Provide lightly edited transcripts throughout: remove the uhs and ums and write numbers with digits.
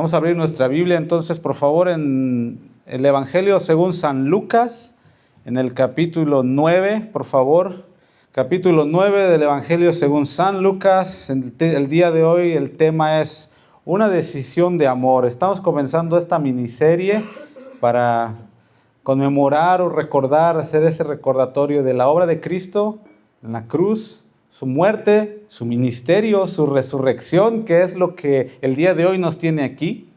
Vamos a abrir nuestra Biblia entonces, por favor, en el Evangelio según San Lucas, en el capítulo 9, por favor. Capítulo 9 del Evangelio según San Lucas. El día de hoy el tema es una decisión de amor. Estamos comenzando esta miniserie para conmemorar o recordar, hacer ese recordatorio de la obra de Cristo en la cruz, su muerte, su ministerio, su resurrección, que es lo que el día de hoy nos tiene aquí.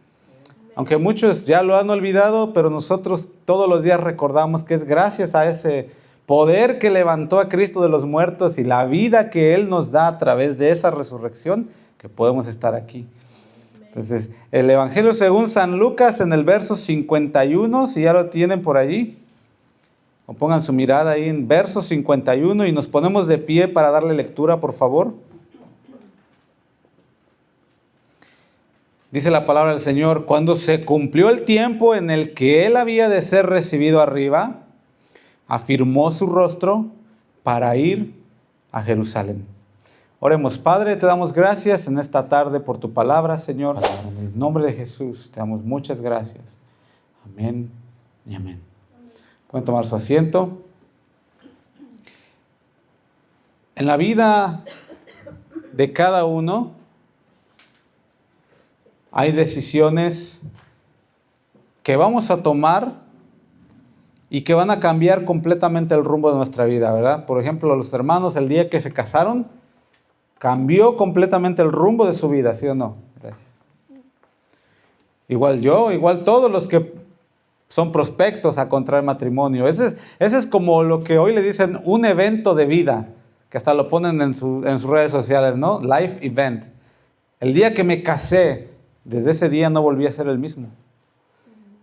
Aunque muchos ya lo han olvidado, pero nosotros todos los días recordamos que es gracias a ese poder que levantó a Cristo de los muertos y la vida que Él nos da a través de esa resurrección que podemos estar aquí. Entonces, el Evangelio según San Lucas en el verso 51, si ya lo tienen por allí, o pongan su mirada ahí en verso 51 y nos ponemos de pie para darle lectura, por favor. Dice la palabra del Señor: cuando se cumplió el tiempo en el que Él había de ser recibido arriba, afirmó su rostro para ir a Jerusalén. Oremos. Padre, te damos gracias en esta tarde por tu palabra, Señor. En el nombre de Jesús te damos muchas gracias. Amén y amén. Pueden tomar su asiento. En la vida de cada uno hay decisiones que vamos a tomar y que van a cambiar completamente el rumbo de nuestra vida, ¿verdad? Por ejemplo, los hermanos, el día que se casaron, cambió completamente el rumbo de su vida, ¿sí o no? Gracias. Igual yo, igual todos los que son prospectos a contraer matrimonio. Ese es como lo que hoy le dicen un evento de vida, que hasta lo ponen en sus redes sociales, ¿no? Life event. El día que me casé, desde ese día no volví a ser el mismo.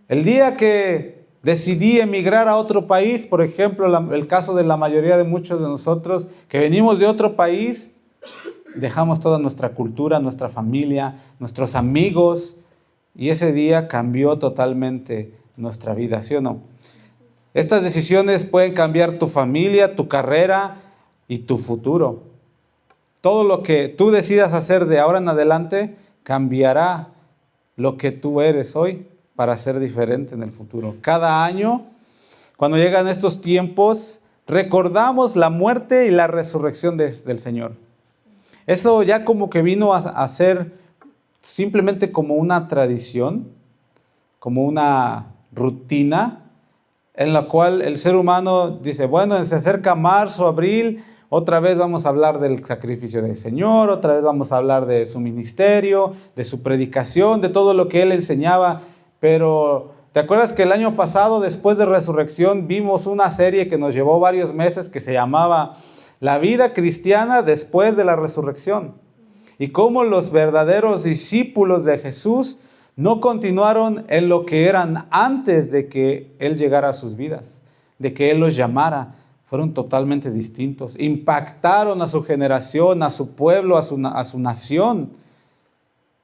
El día que decidí emigrar a otro país, por ejemplo, el caso de la mayoría de muchos de nosotros, que venimos de otro país, dejamos toda nuestra cultura, nuestra familia, nuestros amigos, y ese día cambió totalmente nuestra vida, ¿sí o no? Estas decisiones pueden cambiar tu familia, tu carrera y tu futuro. Todo lo que tú decidas hacer de ahora en adelante cambiará lo que tú eres hoy para ser diferente en el futuro. Cada año, cuando llegan estos tiempos, recordamos la muerte y la resurrección del Señor. Eso ya como que vino a ser simplemente como una tradición, como una rutina, en la cual el ser humano dice, bueno, se acerca marzo, abril, otra vez vamos a hablar del sacrificio del Señor, otra vez vamos a hablar de su ministerio, de su predicación, de todo lo que Él enseñaba. Pero, ¿te acuerdas que el año pasado, después de resurrección, vimos una serie que nos llevó varios meses que se llamaba La vida cristiana después de la resurrección? Y cómo los verdaderos discípulos de Jesús no continuaron en lo que eran antes de que Él llegara a sus vidas, de que Él los llamara. Fueron totalmente distintos. Impactaron a su generación, a su pueblo, a su nación,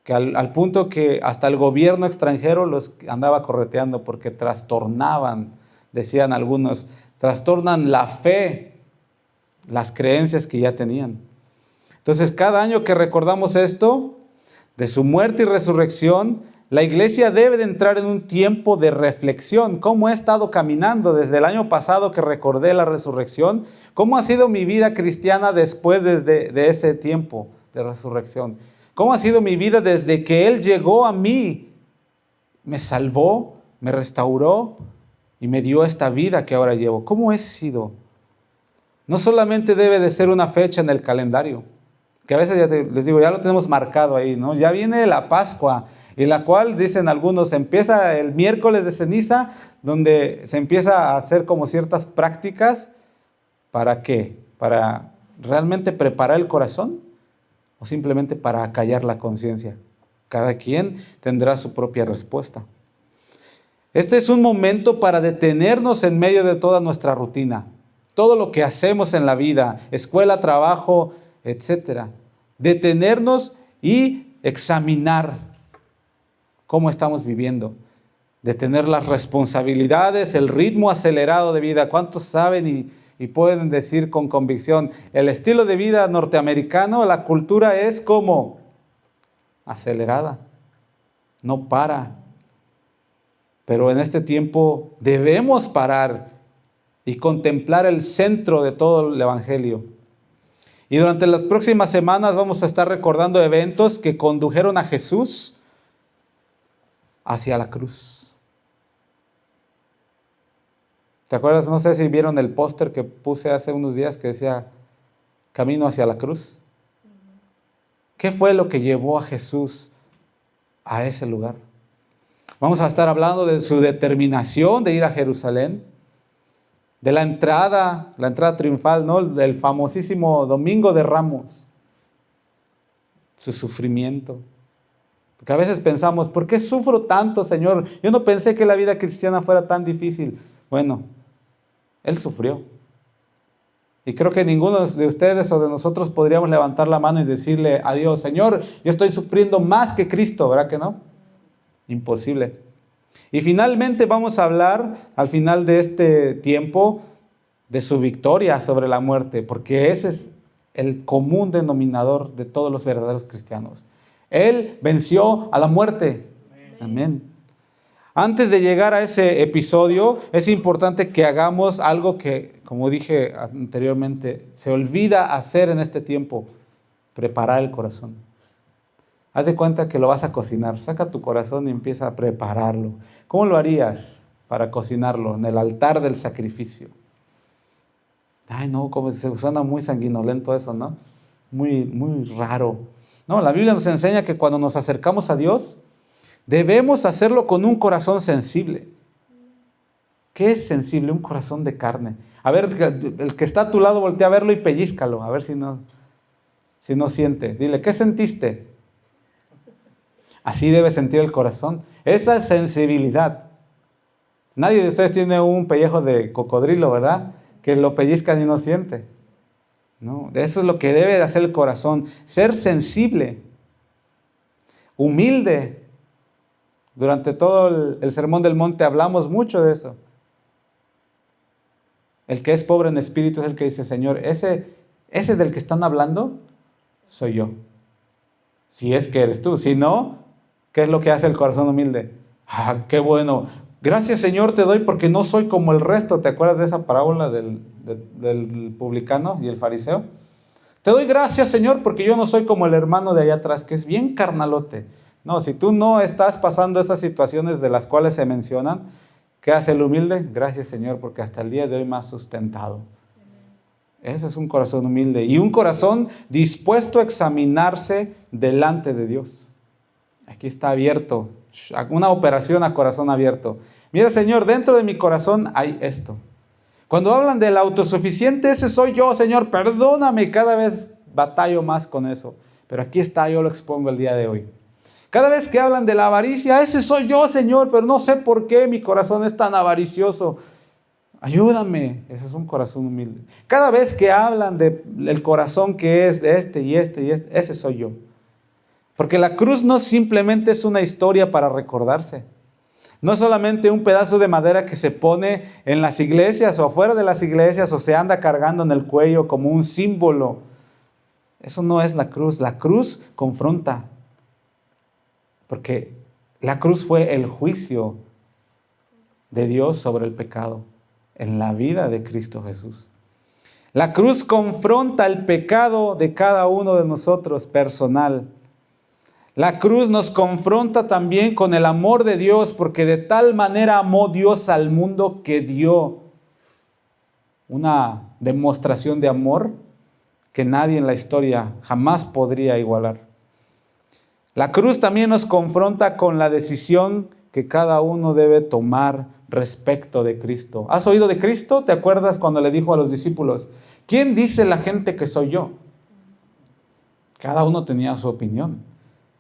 que al punto que hasta el gobierno extranjero los andaba correteando porque trastornaban, decían algunos, trastornan la fe, las creencias que ya tenían. Entonces, cada año que recordamos esto, de su muerte y resurrección, la iglesia debe de entrar en un tiempo de reflexión. ¿Cómo he estado caminando desde el año pasado que recordé la resurrección? ¿Cómo ha sido mi vida cristiana después de ese tiempo de resurrección? ¿Cómo ha sido mi vida desde que Él llegó a mí? Me salvó, me restauró y me dio esta vida que ahora llevo. ¿Cómo he sido? No solamente debe de ser una fecha en el calendario, que a veces les digo, ya lo tenemos marcado ahí, ¿no? Ya viene la Pascua, y la cual, dicen algunos, empieza el miércoles de ceniza, donde se empieza a hacer como ciertas prácticas. ¿Para qué? ¿Para realmente preparar el corazón? ¿O simplemente para acallar la conciencia? Cada quien tendrá su propia respuesta. Este es un momento para detenernos en medio de toda nuestra rutina. Todo lo que hacemos en la vida, escuela, trabajo, etc. Detenernos y examinar cómo estamos viviendo. Detener las responsabilidades, el ritmo acelerado de vida. ¿Cuántos saben y pueden decir con convicción, el estilo de vida norteamericano, la cultura es como acelerada? no para. Pero en este tiempo debemos parar y contemplar el centro de todo el Evangelio. Y durante las próximas semanas vamos a estar recordando eventos que condujeron a Jesús hacia la cruz. ¿Te acuerdas? No sé si vieron el póster que puse hace unos días que decía Camino hacia la cruz. ¿Qué fue lo que llevó a Jesús a ese lugar? Vamos a estar hablando de su determinación de ir a Jerusalén, de la entrada triunfal, ¿no? Del famosísimo Domingo de Ramos, su sufrimiento. Porque a veces pensamos, ¿por qué sufro tanto, Señor? Yo no pensé que la vida cristiana fuera tan difícil. Bueno, Él sufrió. Y creo que ninguno de ustedes o de nosotros podríamos levantar la mano y decirle a Dios, Señor, yo estoy sufriendo más que Cristo, ¿verdad que no? Imposible. Y finalmente vamos a hablar, al final de este tiempo, de su victoria sobre la muerte, porque ese es el común denominador de todos los verdaderos cristianos. Él venció a la muerte. Amén. Antes de llegar a ese episodio, es importante que hagamos algo que, como dije anteriormente, se olvida hacer en este tiempo: preparar el corazón. Haz de cuenta que lo vas a cocinar. Saca tu corazón y empieza a prepararlo. ¿Cómo lo harías para cocinarlo? En el altar del sacrificio. Ay, no, como se suena muy sanguinolento eso, ¿no? Muy raro. No, la Biblia nos enseña que cuando nos acercamos a Dios, debemos hacerlo con un corazón sensible. ¿Qué es sensible? Un corazón de carne. A ver, el que está a tu lado, voltea a verlo y pellízcalo, a ver si no siente. Dile, ¿qué sentiste? Así debe sentir el corazón. Esa sensibilidad. Nadie de ustedes tiene un pellejo de cocodrilo, ¿verdad? Que lo pellizcan y no siente. No, eso es lo que debe de hacer el corazón. Ser sensible, humilde. Durante todo el Sermón del Monte hablamos mucho de eso. El que es pobre en espíritu es el que dice, Señor, ese del que están hablando soy yo. Si es que eres tú. Si no, ¿qué es lo que hace el corazón humilde? Ah, qué bueno. Gracias, Señor, te doy porque no soy como el resto. ¿Te acuerdas de esa parábola del publicano y el fariseo? Te doy gracias, Señor, porque yo no soy como el hermano de allá atrás, que es bien carnalote. No, si tú no estás pasando esas situaciones de las cuales se mencionan, ¿qué hace el humilde? Gracias, Señor, porque hasta el día de hoy me has sustentado. Ese es un corazón humilde y un corazón dispuesto a examinarse delante de Dios. Aquí está abierto, una operación a corazón abierto. Mira, Señor, dentro de mi corazón hay esto. Cuando hablan del autosuficiente, ese soy yo, Señor, perdóname, cada vez batallo más con eso. Pero aquí está, yo lo expongo el día de hoy. Cada vez que hablan de la avaricia, ese soy yo, Señor, pero no sé por qué mi corazón es tan avaricioso. Ayúdame, ese es un corazón humilde. Cada vez que hablan del corazón que es de este y este y este, ese soy yo. Porque la cruz no simplemente es una historia para recordarse. No es solamente un pedazo de madera que se pone en las iglesias o afuera de las iglesias o se anda cargando en el cuello como un símbolo. Eso no es la cruz. La cruz confronta. Porque la cruz fue el juicio de Dios sobre el pecado en la vida de Cristo Jesús. La cruz confronta el pecado de cada uno de nosotros personal. La cruz nos confronta también con el amor de Dios, porque de tal manera amó Dios al mundo que dio una demostración de amor que nadie en la historia jamás podría igualar. La cruz también nos confronta con la decisión que cada uno debe tomar respecto de Cristo. ¿Has oído de Cristo? ¿Te acuerdas cuando le dijo a los discípulos, ¿quién dice la gente que soy yo? Cada uno tenía su opinión.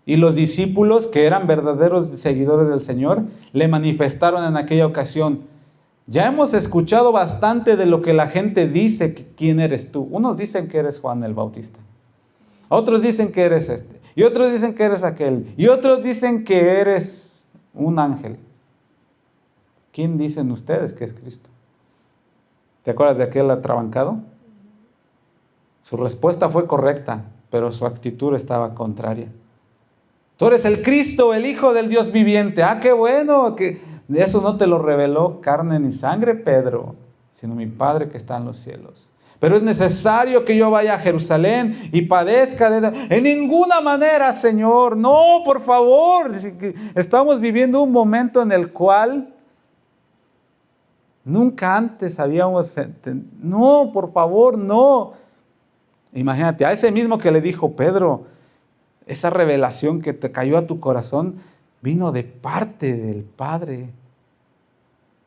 Y los discípulos, que eran verdaderos seguidores del Señor, le manifestaron en aquella ocasión, ya hemos escuchado bastante de lo que la gente dice, ¿quién eres tú? Unos dicen que eres Juan el Bautista. Otros dicen que eres este. Y otros dicen que eres aquel. Y otros dicen que eres un ángel. ¿Quién dicen ustedes que es Cristo? ¿Te acuerdas de aquel atrabancado? Su respuesta fue correcta, pero su actitud estaba contraria. Tú eres el Cristo, el Hijo del Dios viviente. Ah, qué bueno, que eso no te lo reveló carne ni sangre, Pedro, sino mi Padre que está en los cielos. Pero es necesario que yo vaya a Jerusalén y padezca de eso. En ninguna manera, Señor. No, por favor. Estamos viviendo un momento en el cual nunca antes habíamos... No, por favor, no. Imagínate, a ese mismo que le dijo Pedro, esa revelación que te cayó a tu corazón vino de parte del Padre.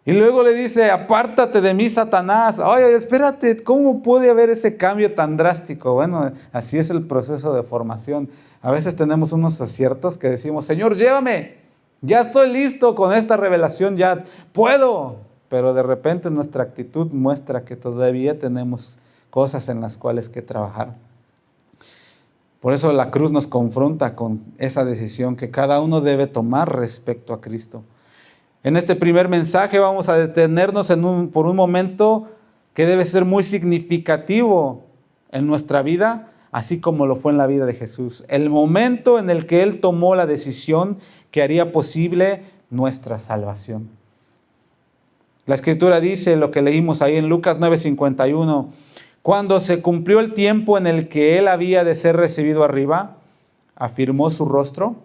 Y luego le dice, apártate de mí, Satanás. Oye, espérate, ¿cómo puede haber ese cambio tan drástico? Bueno, así es el proceso de formación. A veces tenemos unos aciertos que decimos, Señor, llévame. Ya estoy listo con esta revelación, ya puedo. Pero de repente nuestra actitud muestra que todavía tenemos cosas en las cuales que trabajar. Por eso la cruz nos confronta con esa decisión que cada uno debe tomar respecto a Cristo. En este primer mensaje vamos a detenernos por un momento que debe ser muy significativo en nuestra vida, así como lo fue en la vida de Jesús. El momento en el que Él tomó la decisión que haría posible nuestra salvación. La Escritura dice, lo que leímos ahí en Lucas 9:51, cuando se cumplió el tiempo en el que Él había de ser recibido arriba, afirmó su rostro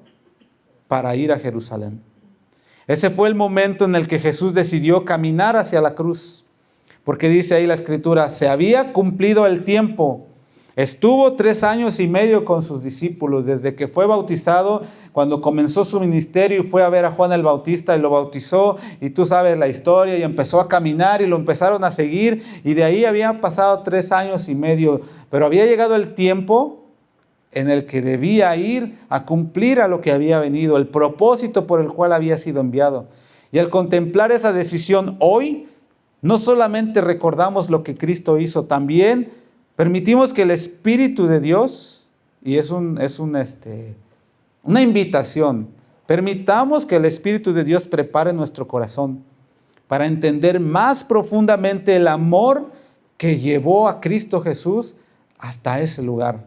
para ir a Jerusalén. Ese fue el momento en el que Jesús decidió caminar hacia la cruz. Porque dice ahí la Escritura, se había cumplido el tiempo. Estuvo 3 años y medio con sus discípulos, desde que fue bautizado, cuando comenzó su ministerio y fue a ver a Juan el Bautista y lo bautizó. Y tú sabes la historia, y empezó a caminar y lo empezaron a seguir. Y de ahí habían pasado 3 años y medio. Pero había llegado el tiempo en el que debía ir a cumplir a lo que había venido, el propósito por el cual había sido enviado. Y al contemplar esa decisión hoy, no solamente recordamos lo que Cristo hizo, también permitimos que el Espíritu de Dios, y es una invitación, permitamos que el Espíritu de Dios prepare nuestro corazón para entender más profundamente el amor que llevó a Cristo Jesús hasta ese lugar.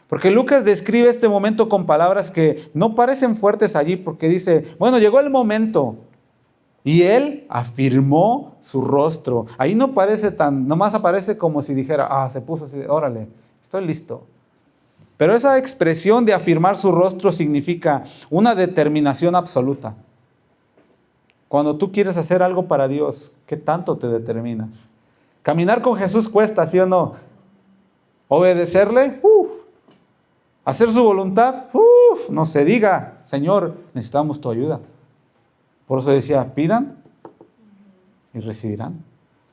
Porque Lucas describe este momento con palabras que no parecen fuertes allí, porque dice, bueno, llegó el momento. Y Él afirmó su rostro. Ahí no parece nomás aparece como si dijera, se puso así, órale, estoy listo. Pero esa expresión de afirmar su rostro significa una determinación absoluta. Cuando tú quieres hacer algo para Dios, ¿qué tanto te determinas? Caminar con Jesús cuesta, ¿sí o no? Obedecerle, hacer su voluntad, no se diga, Señor, necesitamos tu ayuda. Por eso decía, pidan y recibirán.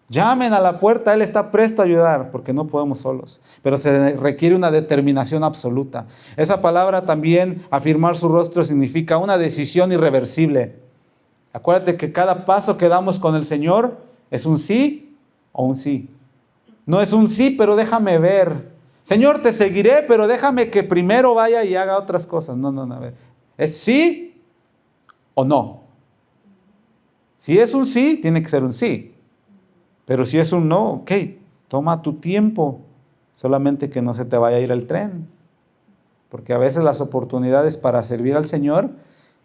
Llamen a la puerta, Él está presto a ayudar, porque no podemos solos. Pero se requiere una determinación absoluta. Esa palabra también, afirmar su rostro, significa una decisión irreversible. Acuérdate que cada paso que damos con el Señor es un sí o un sí. No es un sí, pero déjame ver. Señor, te seguiré, pero déjame que primero vaya y haga otras cosas. No, a ver. ¿Es sí o no? Si es un sí, tiene que ser un sí. Pero si es un no, ok, toma tu tiempo. Solamente que no se te vaya a ir el tren. Porque a veces las oportunidades para servir al Señor,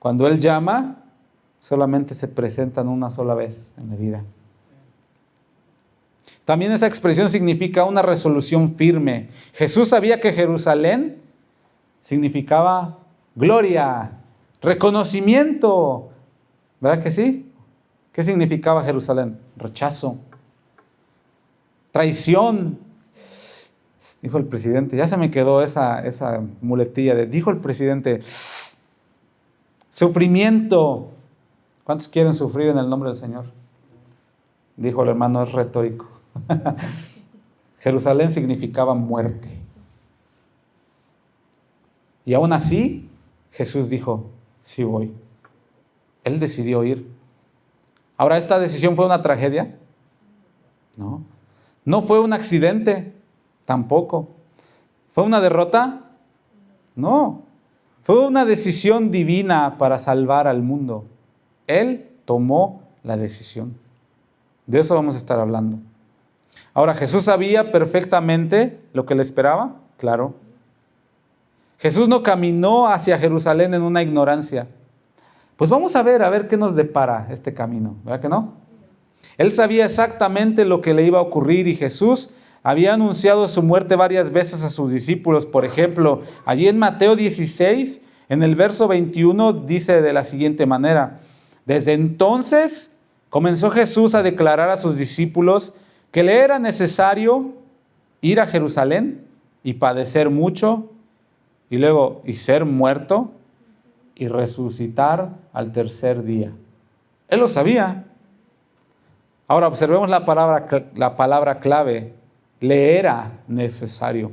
cuando Él llama, solamente se presentan una sola vez en la vida. También esa expresión significa una resolución firme. Jesús sabía que Jerusalén significaba gloria, reconocimiento. ¿Verdad que sí? ¿Qué significaba Jerusalén? Rechazo, traición. Dijo el presidente, ya se me quedó esa muletilla dijo el presidente, sufrimiento. ¿Cuántos quieren sufrir en el nombre del Señor? Dijo el hermano, es retórico. Jerusalén significaba muerte. Y aún así, Jesús dijo, sí voy. Él decidió ir. Ahora, ¿esta decisión fue una tragedia? No. ¿No fue un accidente? Tampoco. ¿Fue una derrota? No. Fue una decisión divina para salvar al mundo. Él tomó la decisión. De eso vamos a estar hablando. Ahora, ¿Jesús sabía perfectamente lo que le esperaba? Claro. Jesús no caminó hacia Jerusalén en una ignorancia. Pues vamos a ver qué nos depara este camino, ¿verdad que no? Él sabía exactamente lo que le iba a ocurrir y Jesús había anunciado su muerte varias veces a sus discípulos. Por ejemplo, allí en Mateo 16, en el verso 21, dice de la siguiente manera: desde entonces comenzó Jesús a declarar a sus discípulos que le era necesario ir a Jerusalén y padecer mucho, y luego y ser muerto y resucitar al tercer día. Él lo sabía. Ahora observemos la palabra clave: le era necesario.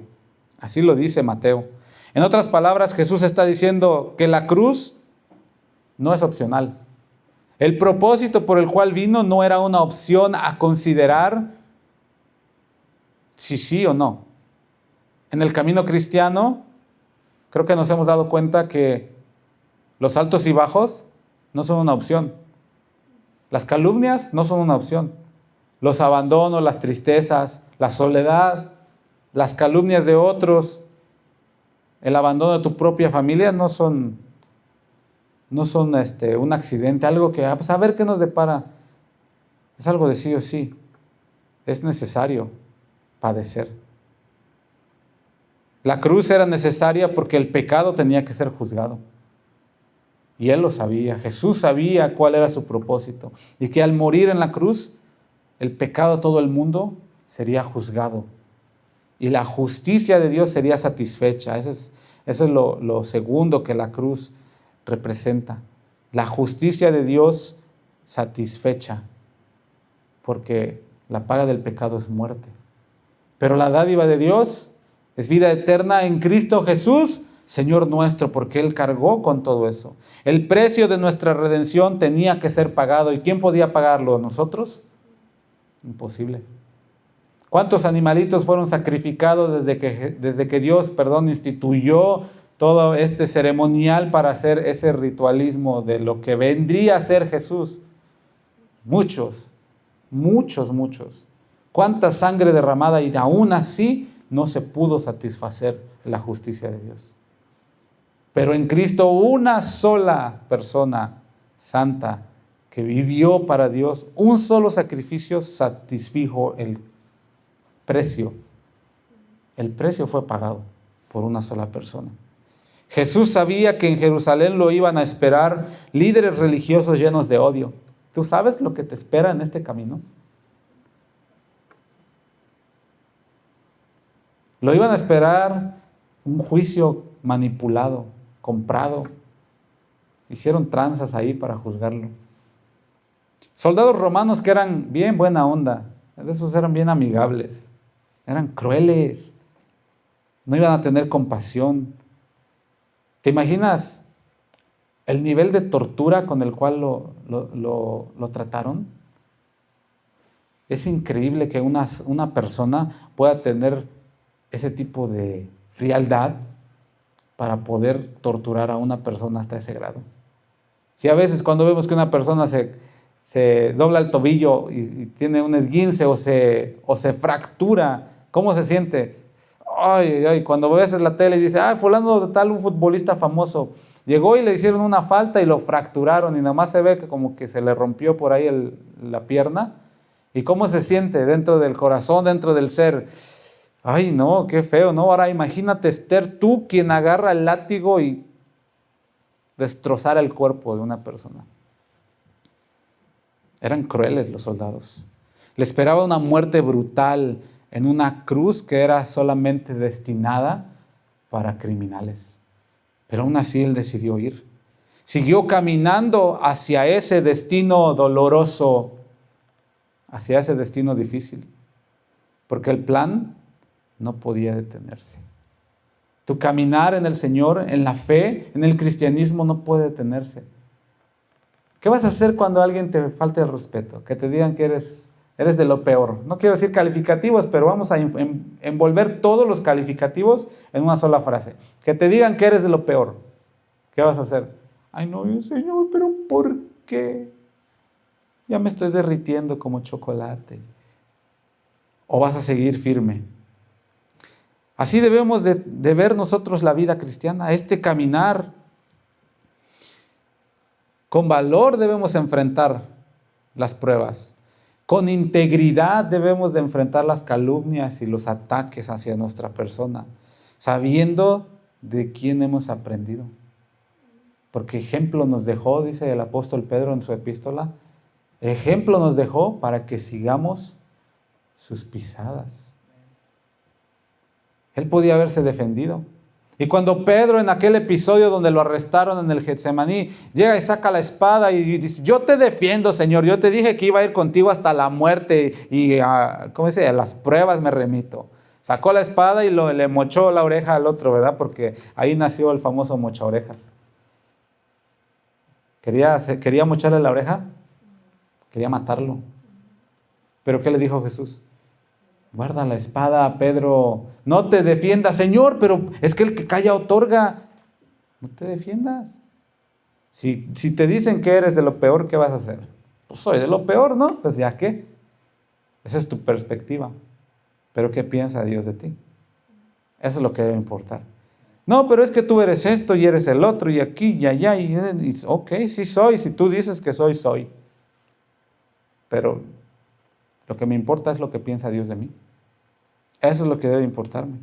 Así lo dice Mateo. En otras palabras, Jesús está diciendo que la cruz no es opcional. El propósito por el cual vino no era una opción a considerar si sí o no. En el camino cristiano, creo que nos hemos dado cuenta que los altos y bajos no son una opción. Las calumnias no son una opción. Los abandonos, las tristezas, la soledad, las calumnias de otros, el abandono de tu propia familia no son un accidente, algo que, pues a ver qué nos depara. Es algo de sí o sí. Es necesario padecer. La cruz era necesaria porque el pecado tenía que ser juzgado. Y él lo sabía. Jesús sabía cuál era su propósito. Y que al morir en la cruz, el pecado de todo el mundo sería juzgado. Y la justicia de Dios sería satisfecha. Eso es lo segundo que la cruz representa. La justicia de Dios satisfecha. Porque la paga del pecado es muerte. Pero la dádiva de Dios es vida eterna en Cristo Jesús, Señor nuestro, porque Él cargó con todo eso. El precio de nuestra redención tenía que ser pagado. ¿Y quién podía pagarlo? ¿Nosotros? Imposible. ¿Cuántos animalitos fueron sacrificados desde que Dios, instituyó todo este ceremonial para hacer ese ritualismo de lo que vendría a ser Jesús? Muchos, muchos, muchos. ¿Cuánta sangre derramada? Y aún así no se pudo satisfacer la justicia de Dios. Pero en Cristo una sola persona santa que vivió para Dios, un solo sacrificio satisfijo el precio. El precio fue pagado por una sola persona. Jesús sabía que en Jerusalén lo iban a esperar líderes religiosos llenos de odio. ¿Tú sabes lo que te espera en este camino? Lo iban a esperar un juicio manipulado, comprado. Hicieron tranzas ahí para juzgarlo. Soldados romanos que eran bien buena onda, esos eran bien amigables, eran crueles, no iban a tener compasión. ¿Te imaginas el nivel de tortura con el cual lo trataron? Es increíble que una persona pueda tener ese tipo de frialdad para poder torturar a una persona hasta ese grado. Si a veces cuando vemos que una persona se dobla el tobillo y tiene un esguince o se fractura, ¿cómo se siente? Ay, cuando ves en la tele y dice, fulano de tal, un futbolista famoso, llegó y le hicieron una falta y lo fracturaron y nada más se ve que como que se le rompió por ahí la pierna. ¿Y cómo se siente dentro del corazón, dentro del ser? Ay, no, qué feo, ¿no? Ahora imagínate, Esther, tú quien agarra el látigo y destrozar el cuerpo de una persona. Eran crueles los soldados. Le esperaba una muerte brutal en una cruz que era solamente destinada para criminales. Pero aún así él decidió ir. Siguió caminando hacia ese destino doloroso, hacia ese destino difícil. Porque el plan no podía detenerse. Tu caminar en el Señor, en la fe, en el cristianismo no puede detenerse. ¿Qué vas a hacer cuando alguien te falte el respeto? Que te digan que eres de lo peor. No quiero decir calificativos, pero vamos a envolver todos los calificativos en una sola frase. Que te digan que eres de lo peor. ¿Qué vas a hacer? Ay, no, Señor, pero ¿por qué? Ya me estoy derritiendo como chocolate. ¿O vas a seguir firme? Así debemos de ver nosotros la vida cristiana, este caminar. Con valor debemos enfrentar las pruebas. Con integridad debemos de enfrentar las calumnias y los ataques hacia nuestra persona, sabiendo de quién hemos aprendido. Porque ejemplo nos dejó, dice el apóstol Pedro en su epístola, ejemplo nos dejó para que sigamos sus pisadas. Él podía haberse defendido. Y cuando Pedro, en aquel episodio donde lo arrestaron en el Getsemaní, llega y saca la espada y dice: yo te defiendo, Señor, yo te dije que iba a ir contigo hasta la muerte y a las pruebas me remito. Sacó la espada y le mochó la oreja al otro, ¿verdad? Porque ahí nació el famoso mocha orejas. ¿Quería mocharle la oreja? Quería matarlo. ¿Pero qué le dijo Jesús? Guarda la espada, Pedro. No te defiendas, Señor, pero es que el que calla otorga. No te defiendas. Si te dicen que eres de lo peor, ¿qué vas a hacer? Pues soy de lo peor, ¿no? Pues ya qué. Esa es tu perspectiva. Pero ¿qué piensa Dios de ti? Eso es lo que debe importar. No, pero es que tú eres esto y eres el otro y aquí y allá. Ok, sí soy. Si tú dices que soy. Pero lo que me importa es lo que piensa Dios de mí. Eso es lo que debe importarme.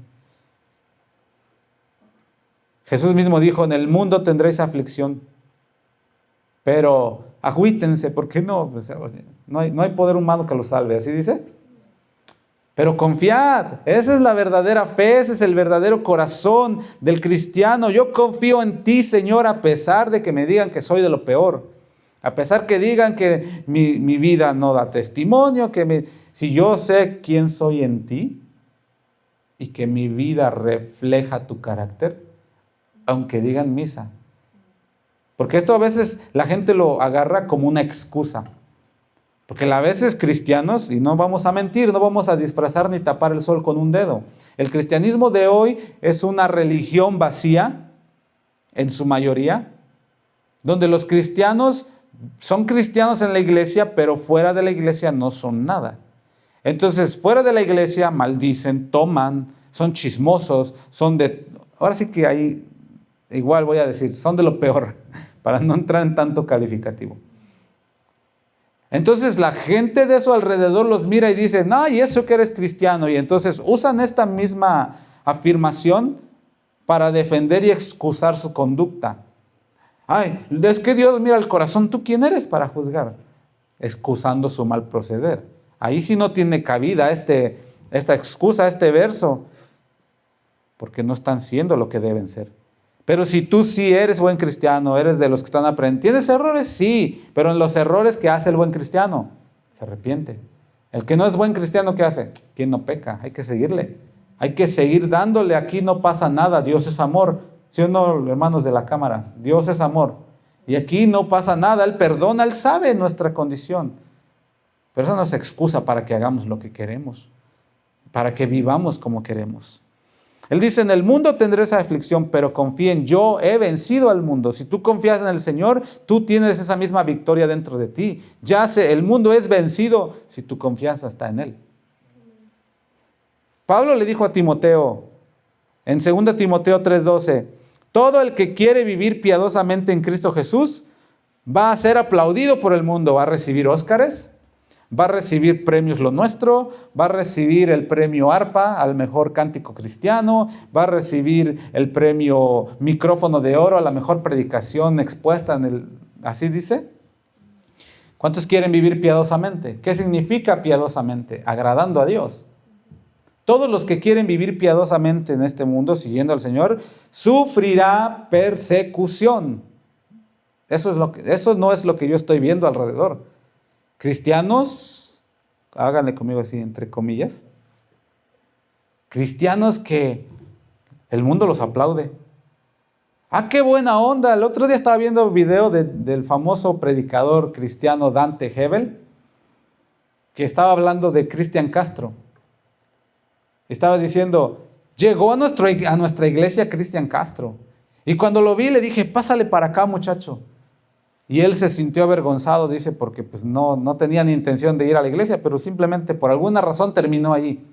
Jesús mismo dijo: en el mundo tendréis aflicción, pero agüítense, porque no hay poder humano que los salve, así dice. Pero confiad, esa es la verdadera fe, ese es el verdadero corazón del cristiano. Yo confío en ti, Señor, a pesar de que me digan que soy de lo peor. A pesar que digan que mi vida no da testimonio, si yo sé quién soy en ti y que mi vida refleja tu carácter, aunque digan misa. Porque esto a veces la gente lo agarra como una excusa. Porque a veces cristianos, y no vamos a mentir, no vamos a disfrazar ni tapar el sol con un dedo. El cristianismo de hoy es una religión vacía, en su mayoría, donde los cristianos son cristianos en la iglesia, pero fuera de la iglesia no son nada. Entonces, fuera de la iglesia maldicen, toman, son chismosos, ahora sí que ahí, igual voy a decir, son de lo peor, para no entrar en tanto calificativo. Entonces la gente de su alrededor los mira y dice: no, y eso que eres cristiano. Y entonces usan esta misma afirmación para defender y excusar su conducta. Ay, es que Dios mira el corazón. ¿Tú quién eres para juzgar? Excusando su mal proceder. Ahí sí no tiene cabida esta excusa, este verso, porque no están siendo lo que deben ser. Pero si tú sí eres buen cristiano, eres de los que están aprendiendo, ¿tienes errores? Sí, pero en los errores que hace el buen cristiano, se arrepiente. El que no es buen cristiano, ¿qué hace? ¿Quién no peca? Hay que seguirle. Hay que seguir dándole. Aquí no pasa nada. Dios es amor. ¿Sí o no, hermanos de la cámara? Dios es amor. Y aquí no pasa nada. Él perdona, Él sabe nuestra condición. Pero eso no es excusa para que hagamos lo que queremos, para que vivamos como queremos. Él dice: en el mundo tendréis aflicción, pero confíen, yo he vencido al mundo. Si tú confías en el Señor, tú tienes esa misma victoria dentro de ti. El mundo es vencido si tu confianza está en Él. Pablo le dijo a Timoteo, en 2 Timoteo 3:12, todo el que quiere vivir piadosamente en Cristo Jesús va a ser aplaudido por el mundo, va a recibir Óscares, va a recibir premios Lo Nuestro, va a recibir el premio ARPA al mejor cántico cristiano, va a recibir el premio Micrófono de Oro a la mejor predicación expuesta ¿así dice? ¿Cuántos quieren vivir piadosamente? ¿Qué significa piadosamente? Agradando a Dios. Todos los que quieren vivir piadosamente en este mundo, siguiendo al Señor, sufrirá persecución. Eso no es lo que yo estoy viendo alrededor. Cristianos, háganle conmigo así, entre comillas, cristianos que el mundo los aplaude. ¡Ah, qué buena onda! El otro día estaba viendo un video del famoso predicador cristiano Dante Hebel, que estaba hablando de Cristian Castro. Estaba diciendo: llegó a nuestra iglesia Cristian Castro. Y cuando lo vi le dije: pásale para acá, muchacho. Y él se sintió avergonzado, dice, porque pues no tenía ni intención de ir a la iglesia, pero simplemente por alguna razón terminó allí.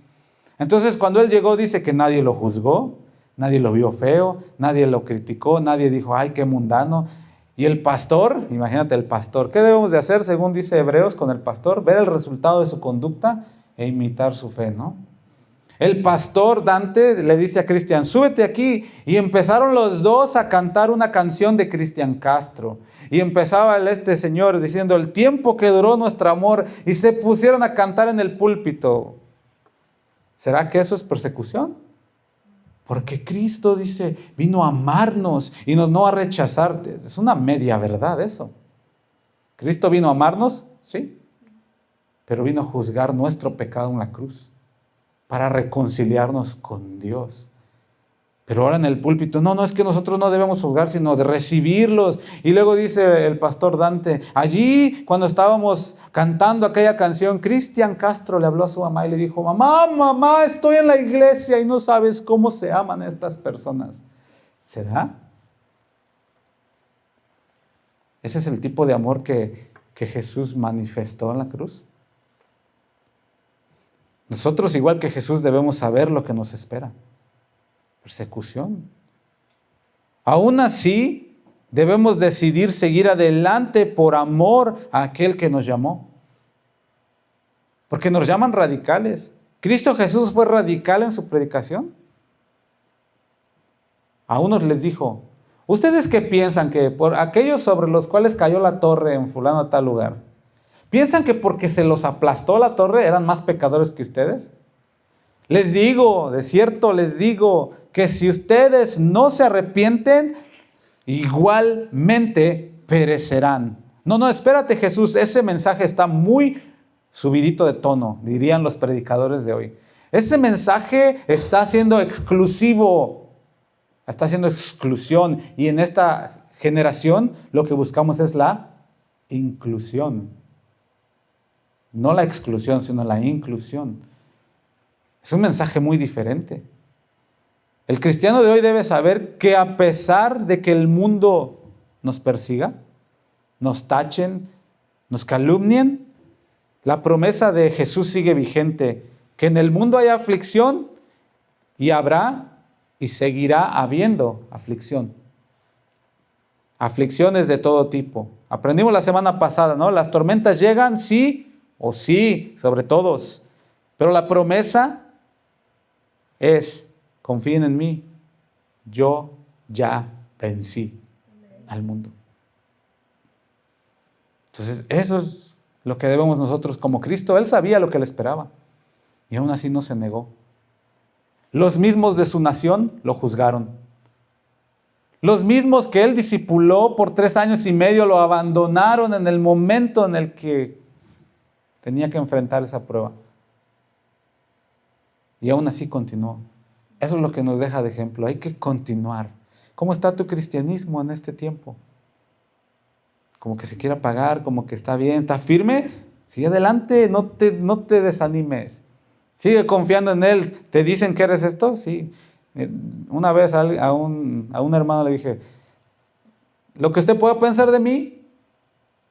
Entonces cuando él llegó dice que nadie lo juzgó, nadie lo vio feo, nadie lo criticó, nadie dijo, ay, qué mundano. Y el pastor, imagínate el pastor, ¿qué debemos de hacer según dice Hebreos con el pastor? Ver el resultado de su conducta e imitar su fe, ¿no? El pastor Dante le dice a Cristian, súbete aquí. Y empezaron los dos a cantar una canción de Cristian Castro. Y empezaba este señor diciendo, el tiempo que duró nuestro amor. Y se pusieron a cantar en el púlpito. ¿Será que eso es persecución? Porque Cristo dice, vino a amarnos y no a rechazar. Es una media verdad eso. ¿Cristo vino a amarnos? Sí. Pero vino a juzgar nuestro pecado en la cruz, para reconciliarnos con Dios. Pero ahora en el púlpito, no es que nosotros no debemos juzgar, sino de recibirlos. Y luego dice el pastor Dante, allí cuando estábamos cantando aquella canción, Cristian Castro le habló a su mamá y le dijo, mamá, estoy en la iglesia y no sabes cómo se aman estas personas. ¿Será? ¿Ese es el tipo de amor que Jesús manifestó en la cruz? Nosotros, igual que Jesús, debemos saber lo que nos espera. Persecución. Aún así, debemos decidir seguir adelante por amor a aquel que nos llamó. Porque nos llaman radicales. ¿Cristo Jesús fue radical en su predicación? A unos les dijo, ¿ustedes qué piensan que por aquellos sobre los cuales cayó la torre en fulano tal lugar, piensan que porque se los aplastó la torre eran más pecadores que ustedes? Les digo, de cierto les digo, que si ustedes no se arrepienten, igualmente perecerán. No, espérate Jesús, ese mensaje está muy subidito de tono, dirían los predicadores de hoy. Ese mensaje está siendo exclusivo, está haciendo exclusión, y en esta generación lo que buscamos es la inclusión. No la exclusión, sino la inclusión. Es un mensaje muy diferente. El cristiano de hoy debe saber que a pesar de que el mundo nos persiga, nos tachen, nos calumnien, la promesa de Jesús sigue vigente, que en el mundo hay aflicción y habrá y seguirá habiendo aflicción. Aflicciones de todo tipo. Aprendimos la semana pasada, ¿no? Las tormentas llegan, sí o sí, sobre todos. Pero la promesa es, confíen en mí, yo ya vencí al mundo. Entonces, eso es lo que debemos nosotros como Cristo. Él sabía lo que le esperaba y aún así no se negó. Los mismos de su nación lo juzgaron. Los mismos que él discipuló por 3 años y medio lo abandonaron en el momento en el que tenía que enfrentar esa prueba. Y aún así continuó. Eso es lo que nos deja de ejemplo. Hay que continuar. ¿Cómo está tu cristianismo en este tiempo? Como que se quiere apagar, como que está bien, está firme. Sigue adelante, no te desanimes. Sigue confiando en Él. ¿Te dicen que eres esto? Sí. Una vez a un hermano le dije, lo que usted pueda pensar de mí,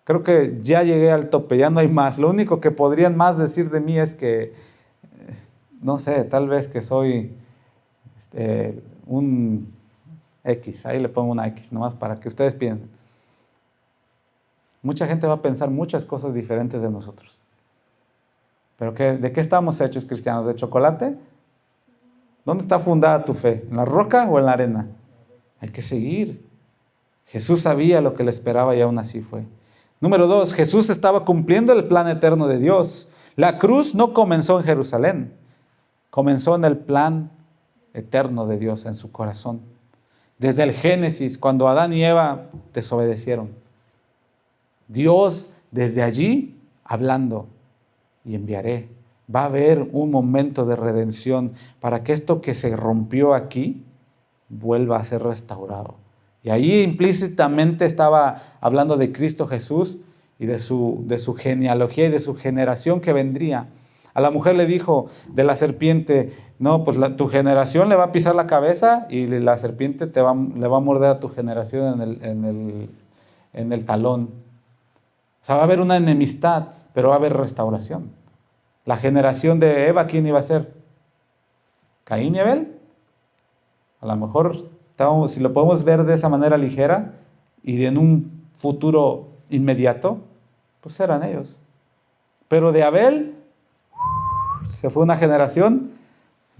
creo que ya llegué al tope, ya no hay más. Lo único que podrían más decir de mí es que, no sé, tal vez que soy un X, ahí le pongo una X nomás para que ustedes piensen. Mucha gente va a pensar muchas cosas diferentes de nosotros. ¿Pero de qué estamos hechos cristianos? ¿De chocolate? ¿Dónde está fundada tu fe? ¿En la roca o en la arena? Hay que seguir. Jesús sabía lo que le esperaba y aún así fue. Número 2, Jesús estaba cumpliendo el plan eterno de Dios. La cruz no comenzó en Jerusalén, comenzó en el plan eterno de Dios, en su corazón. Desde el Génesis, cuando Adán y Eva desobedecieron. Dios desde allí hablando, y enviaré. Va a haber un momento de redención para que esto que se rompió aquí vuelva a ser restaurado. Y ahí implícitamente estaba hablando de Cristo Jesús y de su genealogía y de su generación que vendría. A la mujer le dijo de la serpiente, no, pues tu generación le va a pisar la cabeza y la serpiente le va a morder a tu generación en el talón. O sea, va a haber una enemistad, pero va a haber restauración. La generación de Eva, ¿quién iba a ser? Caín y Abel. A lo mejor, si lo podemos ver de esa manera ligera y en un futuro inmediato, pues eran ellos. Pero de Abel se fue una generación,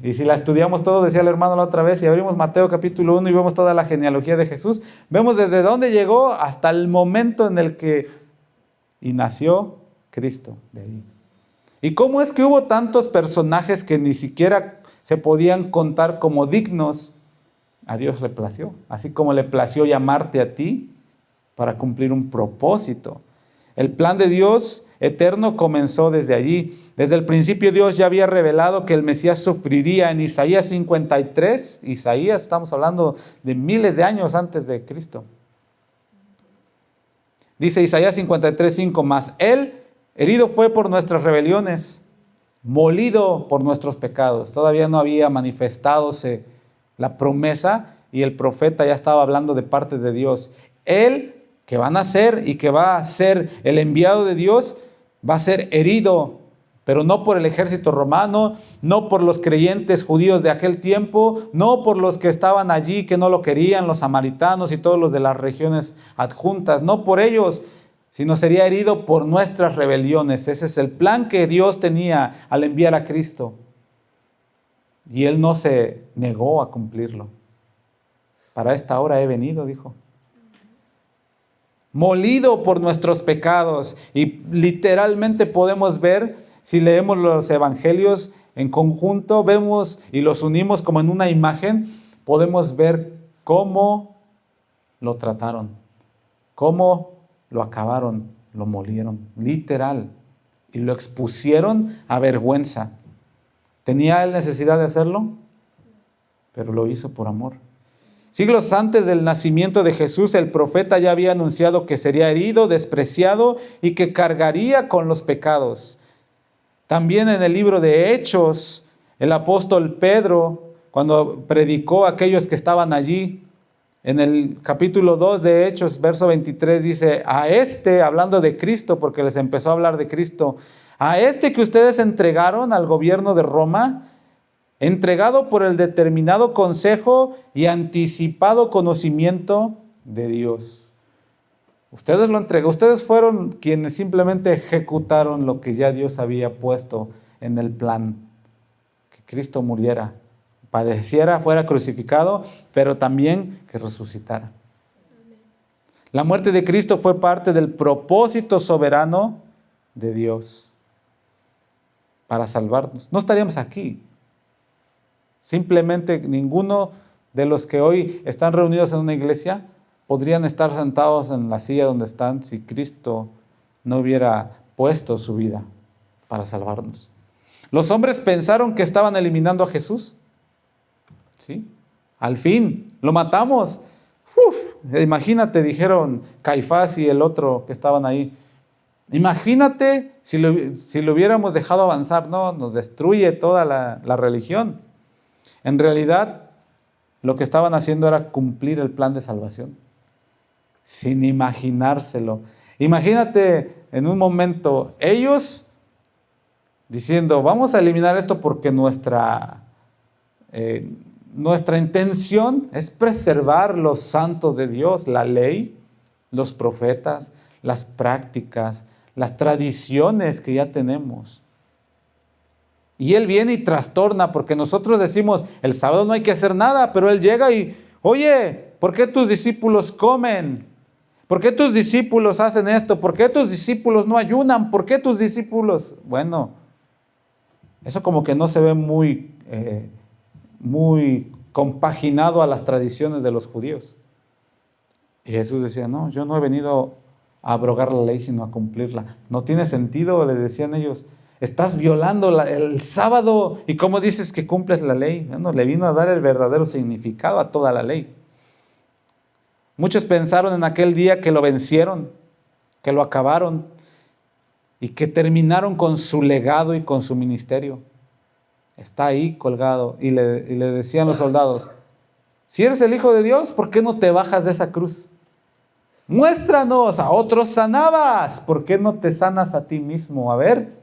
y si la estudiamos todo, decía el hermano la otra vez, y abrimos Mateo capítulo 1 y vemos toda la genealogía de Jesús, vemos desde dónde llegó hasta el momento en el que nació Cristo de ahí. ¿Y cómo es que hubo tantos personajes que ni siquiera se podían contar como dignos? A Dios le plació, así como le plació llamarte a ti para cumplir un propósito. El plan de Dios eterno comenzó desde allí. Desde el principio Dios ya había revelado que el Mesías sufriría en Isaías 53. Isaías, estamos hablando de miles de años antes de Cristo. Dice Isaías 53:5, mas Él herido fue por nuestras rebeliones, molido por nuestros pecados. Todavía no había manifestadose la promesa y el profeta ya estaba hablando de parte de Dios. Él, que va a nacer y que va a ser el enviado de Dios, va a ser herido, pero no por el ejército romano, no por los creyentes judíos de aquel tiempo, no por los que estaban allí que no lo querían, los samaritanos y todos los de las regiones adjuntas, no por ellos, sino sería herido por nuestras rebeliones. Ese es el plan que Dios tenía al enviar a Cristo. Y Él no se negó a cumplirlo. Para esta hora he venido, dijo. Molido por nuestros pecados. Y literalmente podemos ver, si leemos los evangelios en conjunto, vemos y los unimos como en una imagen, podemos ver cómo lo trataron, cómo lo acabaron, lo molieron, literal, y lo expusieron a vergüenza. ¿Tenía él necesidad de hacerlo? Pero lo hizo por amor. Siglos antes del nacimiento de Jesús, el profeta ya había anunciado que sería herido, despreciado y que cargaría con los pecados. También en el libro de Hechos, el apóstol Pedro, cuando predicó a aquellos que estaban allí, en el capítulo 2 de Hechos, verso 23, dice, a este, hablando de Cristo, porque les empezó a hablar de Cristo, a este que ustedes entregaron al gobierno de Roma, entregado por el determinado consejo y anticipado conocimiento de Dios. Ustedes lo entregó, ustedes fueron quienes simplemente ejecutaron lo que ya Dios había puesto en el plan, que Cristo muriera, padeciera, fuera crucificado, pero también que resucitara. La muerte de Cristo fue parte del propósito soberano de Dios para salvarnos. No estaríamos aquí. Simplemente ninguno de los que hoy están reunidos en una iglesia podrían estar sentados en la silla donde están si Cristo no hubiera puesto su vida para salvarnos. Los hombres pensaron que estaban eliminando a Jesús. ¿Sí? Al fin, lo matamos. Imagínate, dijeron Caifás y el otro que estaban ahí. Imagínate si lo hubiéramos dejado avanzar. No, nos destruye toda la religión. En realidad, lo que estaban haciendo era cumplir el plan de salvación, sin imaginárselo. Imagínate en un momento, ellos diciendo, vamos a eliminar esto porque nuestra intención es preservar los santos de Dios, la ley, los profetas, las prácticas, las tradiciones que ya tenemos. Y Él viene y trastorna, porque nosotros decimos, el sábado no hay que hacer nada, pero Él llega y, oye, ¿por qué tus discípulos comen? ¿Por qué tus discípulos hacen esto? ¿Por qué tus discípulos no ayunan? ¿Por qué tus discípulos? Bueno, eso como que no se ve muy compaginado a las tradiciones de los judíos. Y Jesús decía, no, yo no he venido a abrogar la ley, sino a cumplirla. No tiene sentido, le decían ellos. Estás violando el sábado y ¿cómo dices que cumples la ley? Bueno, le vino a dar el verdadero significado a toda la ley. Muchos pensaron en aquel día que lo vencieron, que lo acabaron y que terminaron con su legado y con su ministerio. Está ahí colgado y le decían los soldados, si eres el Hijo de Dios, ¿por qué no te bajas de esa cruz? Muéstranos, a otros sanabas, ¿por qué no te sanas a ti mismo? A ver.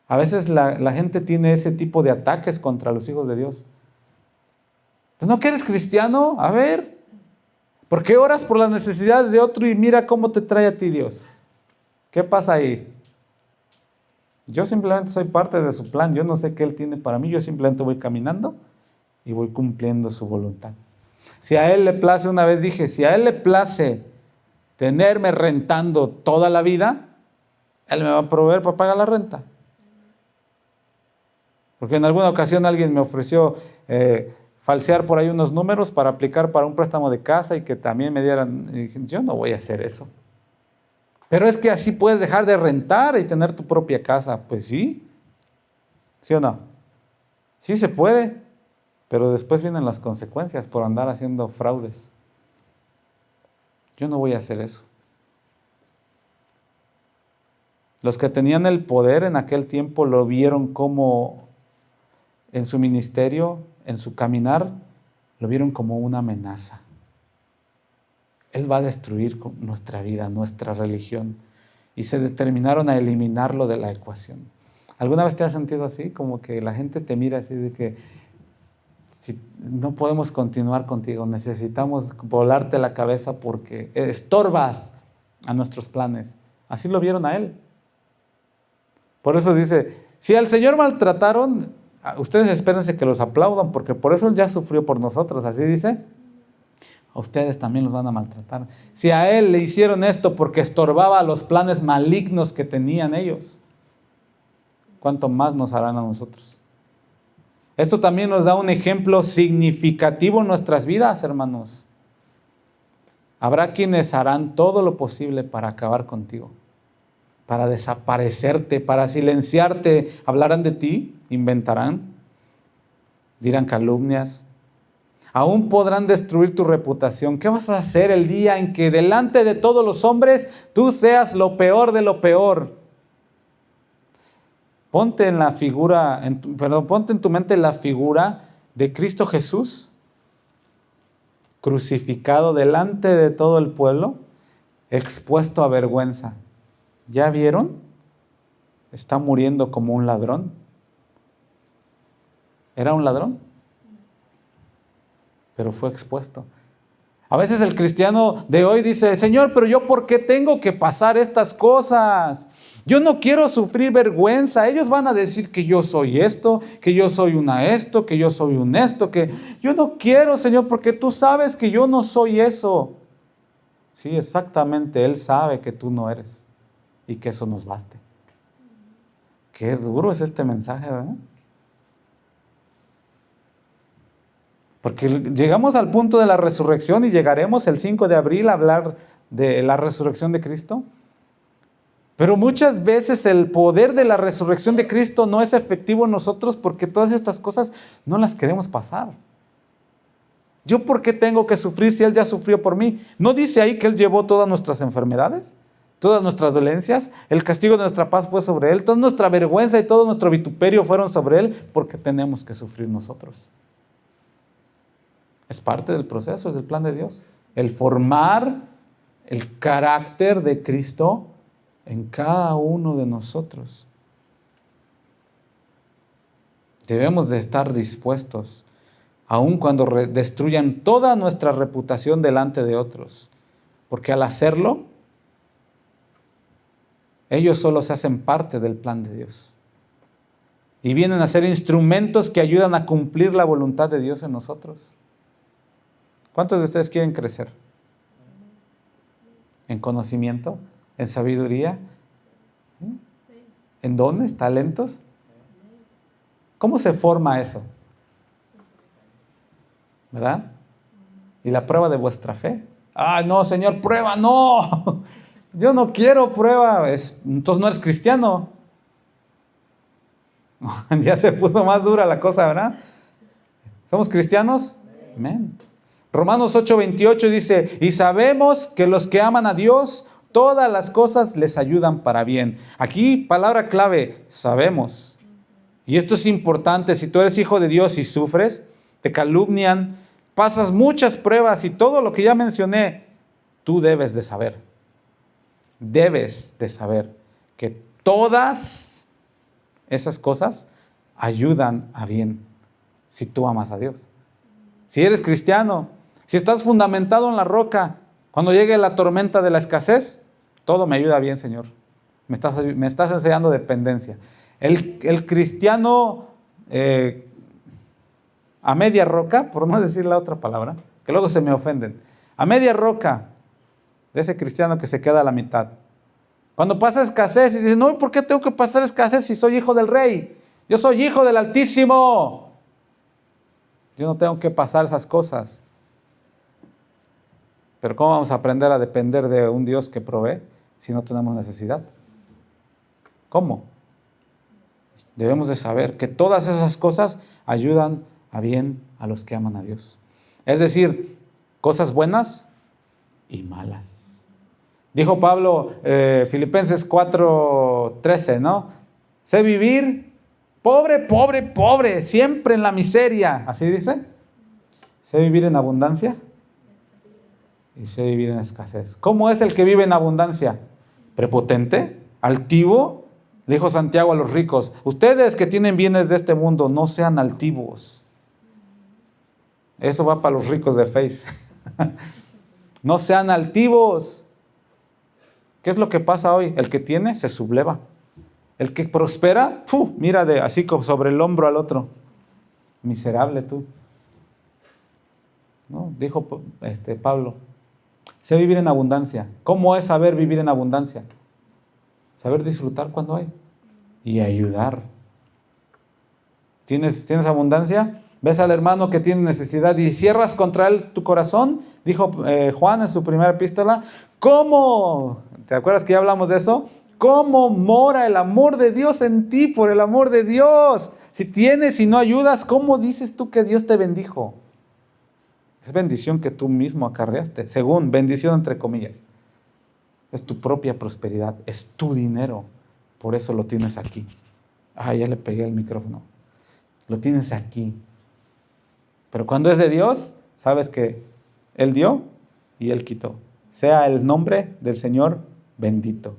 A veces la gente tiene ese tipo de ataques contra los hijos de Dios. Pues no que eres cristiano, a ver, ¿por qué oras por las necesidades de otro y mira cómo te trae a ti Dios? ¿Qué pasa ahí? Yo simplemente soy parte de su plan, yo no sé qué Él tiene para mí, yo simplemente voy caminando y voy cumpliendo su voluntad. Si a Él le place, una vez dije, si a Él le place tenerme rentando toda la vida, Él me va a proveer para pagar la renta. Porque en alguna ocasión alguien me ofreció falsear por ahí unos números para aplicar para un préstamo de casa y que también me dieran. Y dije, yo no voy a hacer eso. Pero es que así puedes dejar de rentar y tener tu propia casa. Pues sí. ¿Sí o no? Sí se puede. Pero después vienen las consecuencias por andar haciendo fraudes. Yo no voy a hacer eso. Los que tenían el poder en aquel tiempo lo vieron como en su ministerio, en su caminar, lo vieron como una amenaza. Él va a destruir nuestra vida, nuestra religión. Y se determinaron a eliminarlo de la ecuación. ¿Alguna vez te has sentido así? Como que la gente te mira así de que si no podemos continuar contigo, necesitamos volarte la cabeza porque estorbas a nuestros planes. Así lo vieron a él. Por eso dice, si al Señor maltrataron, ustedes espérense que los aplaudan, porque por eso Él ya sufrió por nosotros, así dice. A ustedes también los van a maltratar. Si a Él le hicieron esto porque estorbaba los planes malignos que tenían ellos, ¿cuánto más nos harán a nosotros? Esto también nos da un ejemplo significativo en nuestras vidas, hermanos. Habrá quienes harán todo lo posible para acabar contigo, para desaparecerte, para silenciarte. Hablarán de ti, inventarán, dirán calumnias. Aún podrán destruir tu reputación. ¿Qué vas a hacer el día en que delante de todos los hombres tú seas lo peor de lo peor? Ponte en tu mente la figura de Cristo Jesús crucificado delante de todo el pueblo, expuesto a vergüenza. ¿Ya vieron? Está muriendo como un ladrón. ¿Era un ladrón? Pero fue expuesto. A veces el cristiano de hoy dice, Señor, pero yo ¿por qué tengo que pasar estas cosas? Yo no quiero sufrir vergüenza. Ellos van a decir que yo soy esto, que yo soy esto, que yo soy un esto, que yo no quiero, Señor, porque tú sabes que yo no soy eso. Sí, exactamente, Él sabe que tú no eres y que eso nos baste. Qué duro es este mensaje, ¿verdad? Porque llegamos al punto de la resurrección y llegaremos el 5 de abril a hablar de la resurrección de Cristo. Pero muchas veces el poder de la resurrección de Cristo no es efectivo en nosotros porque todas estas cosas no las queremos pasar. ¿Yo por qué tengo que sufrir si Él ya sufrió por mí? ¿No dice ahí que Él llevó todas nuestras enfermedades? Todas nuestras dolencias, el castigo de nuestra paz fue sobre Él, toda nuestra vergüenza y todo nuestro vituperio fueron sobre Él, porque tenemos que sufrir nosotros. Es parte del proceso, es del plan de Dios. El formar el carácter de Cristo en cada uno de nosotros. Debemos de estar dispuestos, aun cuando destruyan toda nuestra reputación delante de otros, porque al hacerlo, ellos solo se hacen parte del plan de Dios. Y vienen a ser instrumentos que ayudan a cumplir la voluntad de Dios en nosotros. ¿Cuántos de ustedes quieren crecer? ¿En conocimiento? ¿En sabiduría? ¿En dones? ¿Talentos? ¿Cómo se forma eso? ¿Verdad? ¿Y la prueba de vuestra fe? ¡Ah, no, Señor, prueba! ¡No! Yo no quiero prueba. Entonces no eres cristiano. Ya se puso más dura la cosa, ¿verdad? ¿Somos cristianos? Amén. Romanos 8:28 dice, y sabemos que los que aman a Dios, todas las cosas les ayudan para bien. Aquí, palabra clave, sabemos. Y esto es importante, si tú eres hijo de Dios y sufres, te calumnian, pasas muchas pruebas y todo lo que ya mencioné, tú debes de saber que todas esas cosas ayudan a bien si tú amas a Dios. Si eres cristiano, si estás fundamentado en la roca, cuando llegue la tormenta de la escasez, todo me ayuda bien, Señor. Me estás enseñando dependencia. El cristiano a media roca, por no decir la otra palabra, que luego se me ofenden, a media roca de ese cristiano que se queda a la mitad. Cuando pasa escasez y dices, no, ¿por qué tengo que pasar escasez si soy hijo del rey? Yo soy hijo del Altísimo. Yo no tengo que pasar esas cosas. Pero ¿cómo vamos a aprender a depender de un Dios que provee si no tenemos necesidad? ¿Cómo? Debemos de saber que todas esas cosas ayudan a bien a los que aman a Dios. Es decir, cosas buenas y malas. Dijo Pablo, Filipenses 4:13, ¿no? Sé vivir pobre, pobre, pobre, siempre en la miseria. ¿Así dice? Sé vivir en abundancia y sé vivir en escasez. ¿Cómo es el que vive en abundancia? ¿Prepotente? ¿Altivo? Le dijo Santiago a los ricos, ustedes que tienen bienes de este mundo, no sean altivos. Eso va para los ricos de Face. No sean altivos. ¿Qué es lo que pasa hoy? El que tiene se subleva. El que prospera, mira así como sobre el hombro al otro. Miserable tú. ¿No? Dijo Pablo, sé vivir en abundancia. ¿Cómo es saber vivir en abundancia? Saber disfrutar cuando hay y ayudar. ¿Tienes abundancia? ¿Ves al hermano que tiene necesidad y cierras contra él tu corazón? Dijo Juan en su primera epístola. ¿Cómo? ¿Te acuerdas que ya hablamos de eso? ¿Cómo mora el amor de Dios en ti por el amor de Dios? Si tienes y no ayudas, ¿cómo dices tú que Dios te bendijo? Es bendición que tú mismo acarreaste, según bendición entre comillas. Es tu propia prosperidad, es tu dinero. Por eso lo tienes aquí. Ya le pegué el micrófono. Lo tienes aquí. Pero cuando es de Dios, sabes que Él dio y Él quitó. Sea el nombre del Señor bendito.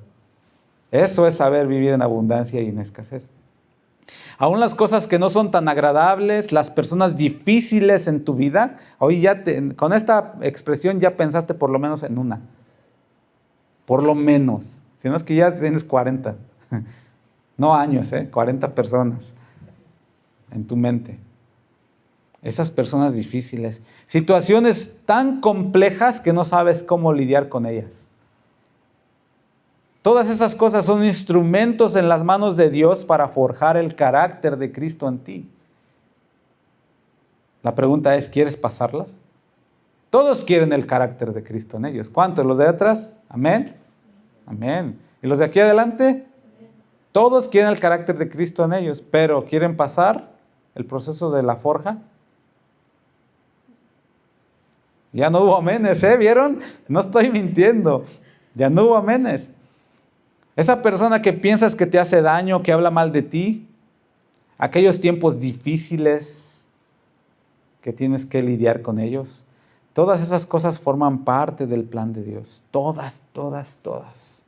Eso es saber vivir en abundancia y en escasez. Aún las cosas que no son tan agradables, las personas difíciles en tu vida, hoy con esta expresión ya pensaste por lo menos en una. Por lo menos. Si no es que ya tienes 40. No años, 40 personas en tu mente. Esas personas difíciles. Situaciones tan complejas que no sabes cómo lidiar con ellas. Todas esas cosas son instrumentos en las manos de Dios para forjar el carácter de Cristo en ti. La pregunta es, ¿quieres pasarlas? Todos quieren el carácter de Cristo en ellos. ¿Cuántos? ¿Los de atrás? Amén. Amén. ¿Y los de aquí adelante? Todos quieren el carácter de Cristo en ellos, pero ¿quieren pasar el proceso de la forja? Ya no hubo amenes, ¿vieron? No estoy mintiendo. Ya no hubo amenes. Esa persona que piensas que te hace daño, que habla mal de ti, aquellos tiempos difíciles que tienes que lidiar con ellos, todas esas cosas forman parte del plan de Dios. Todas, todas, todas.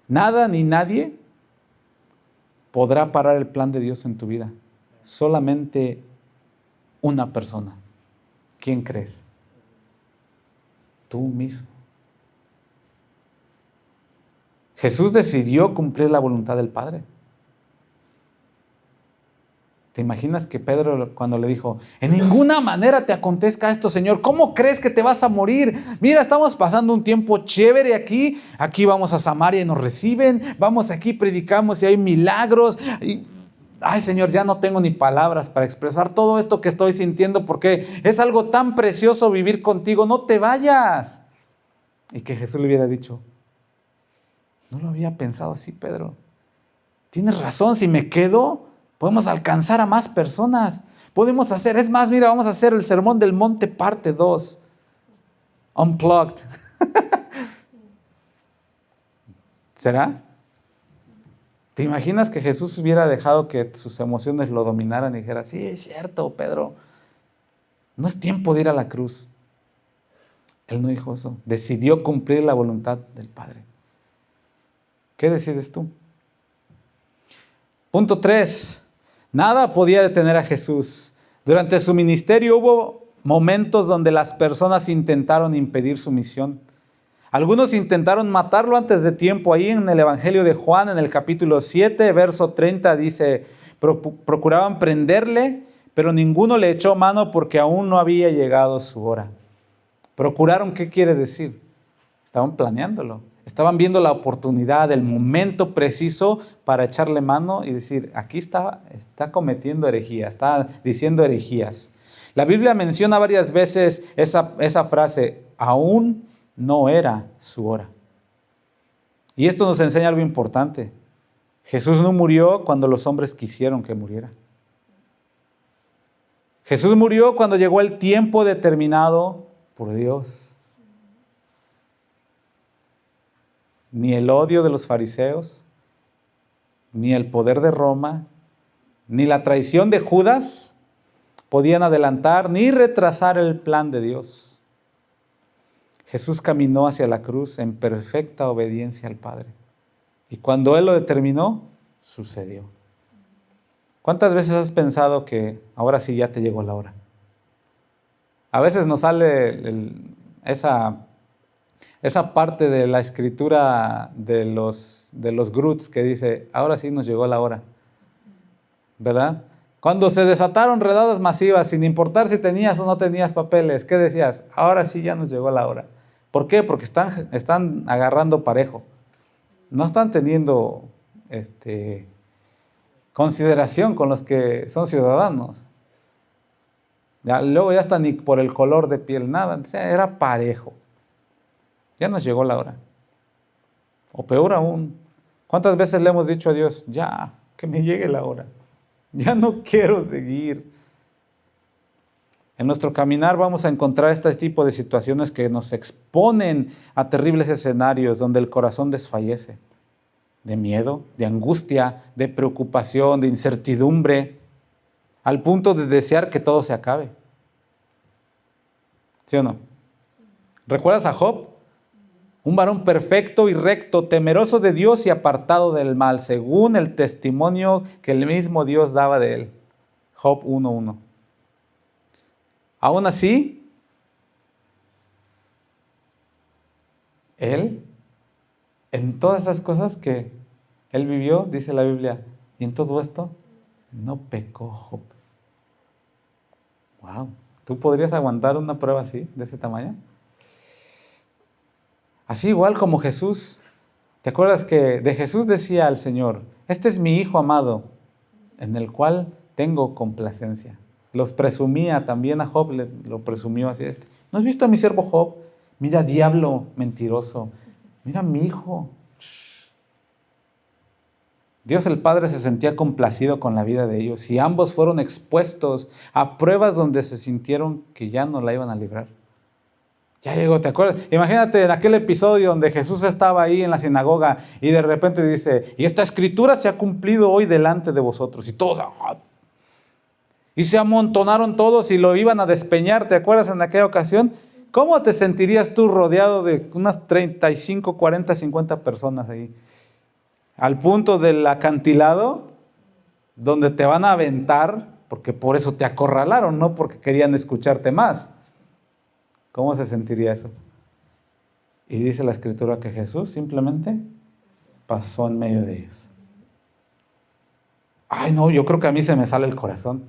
Nada ni nadie podrá parar el plan de Dios en tu vida. Solamente una persona. ¿Quién crees? Tú mismo. Jesús decidió cumplir la voluntad del Padre. ¿Te imaginas que Pedro cuando le dijo, en ninguna manera te acontezca esto, Señor? ¿Cómo crees que te vas a morir? Mira, estamos pasando un tiempo chévere aquí. Aquí vamos a Samaria y nos reciben. Vamos aquí, predicamos y hay milagros. Ay, Señor, ya no tengo ni palabras para expresar todo esto que estoy sintiendo porque es algo tan precioso vivir contigo. No te vayas. Y que Jesús le hubiera dicho, no lo había pensado así, Pedro. Tienes razón, si me quedo, podemos alcanzar a más personas. Podemos hacer, es más, mira, vamos a hacer el Sermón del Monte parte 2. Unplugged. ¿Será? ¿Te imaginas que Jesús hubiera dejado que sus emociones lo dominaran y dijera, sí, es cierto, Pedro, no es tiempo de ir a la cruz? Él no dijo eso. Decidió cumplir la voluntad del Padre. ¿Qué decides tú? Punto 3. Nada podía detener a Jesús. Durante su ministerio hubo momentos donde las personas intentaron impedir su misión. Algunos intentaron matarlo antes de tiempo. Ahí en el Evangelio de Juan, en el capítulo 7, verso 30, dice, procuraban prenderle, pero ninguno le echó mano porque aún no había llegado su hora. Procuraron, ¿qué quiere decir? Estaban planeándolo. Estaban viendo la oportunidad, el momento preciso para echarle mano y decir, aquí está cometiendo herejía, está diciendo herejías. La Biblia menciona varias veces esa frase, aún no era su hora. Y esto nos enseña algo importante. Jesús no murió cuando los hombres quisieron que muriera. Jesús murió cuando llegó el tiempo determinado por Dios. Ni el odio de los fariseos, ni el poder de Roma, ni la traición de Judas podían adelantar ni retrasar el plan de Dios. Jesús caminó hacia la cruz en perfecta obediencia al Padre. Y cuando Él lo determinó, sucedió. ¿Cuántas veces has pensado que ahora sí ya te llegó la hora? A veces nos sale esa parte de la escritura de los Gruts que dice, ahora sí nos llegó la hora. ¿Verdad? Cuando se desataron redadas masivas, sin importar si tenías o no tenías papeles, ¿qué decías? Ahora sí ya nos llegó la hora. ¿Por qué? Porque están agarrando parejo. No están teniendo consideración con los que son ciudadanos. Luego ya está ni por el color de piel, nada. O sea, era parejo. Ya nos llegó la hora. O peor aún, ¿cuántas veces le hemos dicho a Dios, ya, que me llegue la hora? Ya no quiero seguir. En nuestro caminar vamos a encontrar este tipo de situaciones que nos exponen a terribles escenarios donde el corazón desfallece. De miedo, de angustia, de preocupación, de incertidumbre, al punto de desear que todo se acabe. ¿Sí o no? ¿Recuerdas a Job? Un varón perfecto y recto, temeroso de Dios y apartado del mal, según el testimonio que el mismo Dios daba de él. Job 1:1. Aún así, él, en todas esas cosas que él vivió, dice la Biblia, y en todo esto, no pecó Job. Wow, ¿tú podrías aguantar una prueba así, de ese tamaño? Así igual como Jesús. ¿Te acuerdas que de Jesús decía al Señor, este es mi Hijo amado, en el cual tengo complacencia? Los presumía también a Job, lo presumió así. ¿No has visto a mi siervo Job? Mira, diablo mentiroso. Mira a mi hijo. Dios el Padre se sentía complacido con la vida de ellos y ambos fueron expuestos a pruebas donde se sintieron que ya no la iban a librar. Ya llegó, ¿te acuerdas? Imagínate en aquel episodio donde Jesús estaba ahí en la sinagoga y de repente dice, y esta escritura se ha cumplido hoy delante de vosotros. Y todos, y se amontonaron todos y lo iban a despeñar, ¿te acuerdas en aquella ocasión? ¿Cómo te sentirías tú rodeado de unas 35, 40, 50 personas ahí? Al punto del acantilado, donde te van a aventar, porque por eso te acorralaron, no porque querían escucharte más. ¿Cómo se sentiría eso? Y dice la escritura que Jesús simplemente pasó en medio de ellos. Ay, no, yo creo que a mí se me sale el corazón.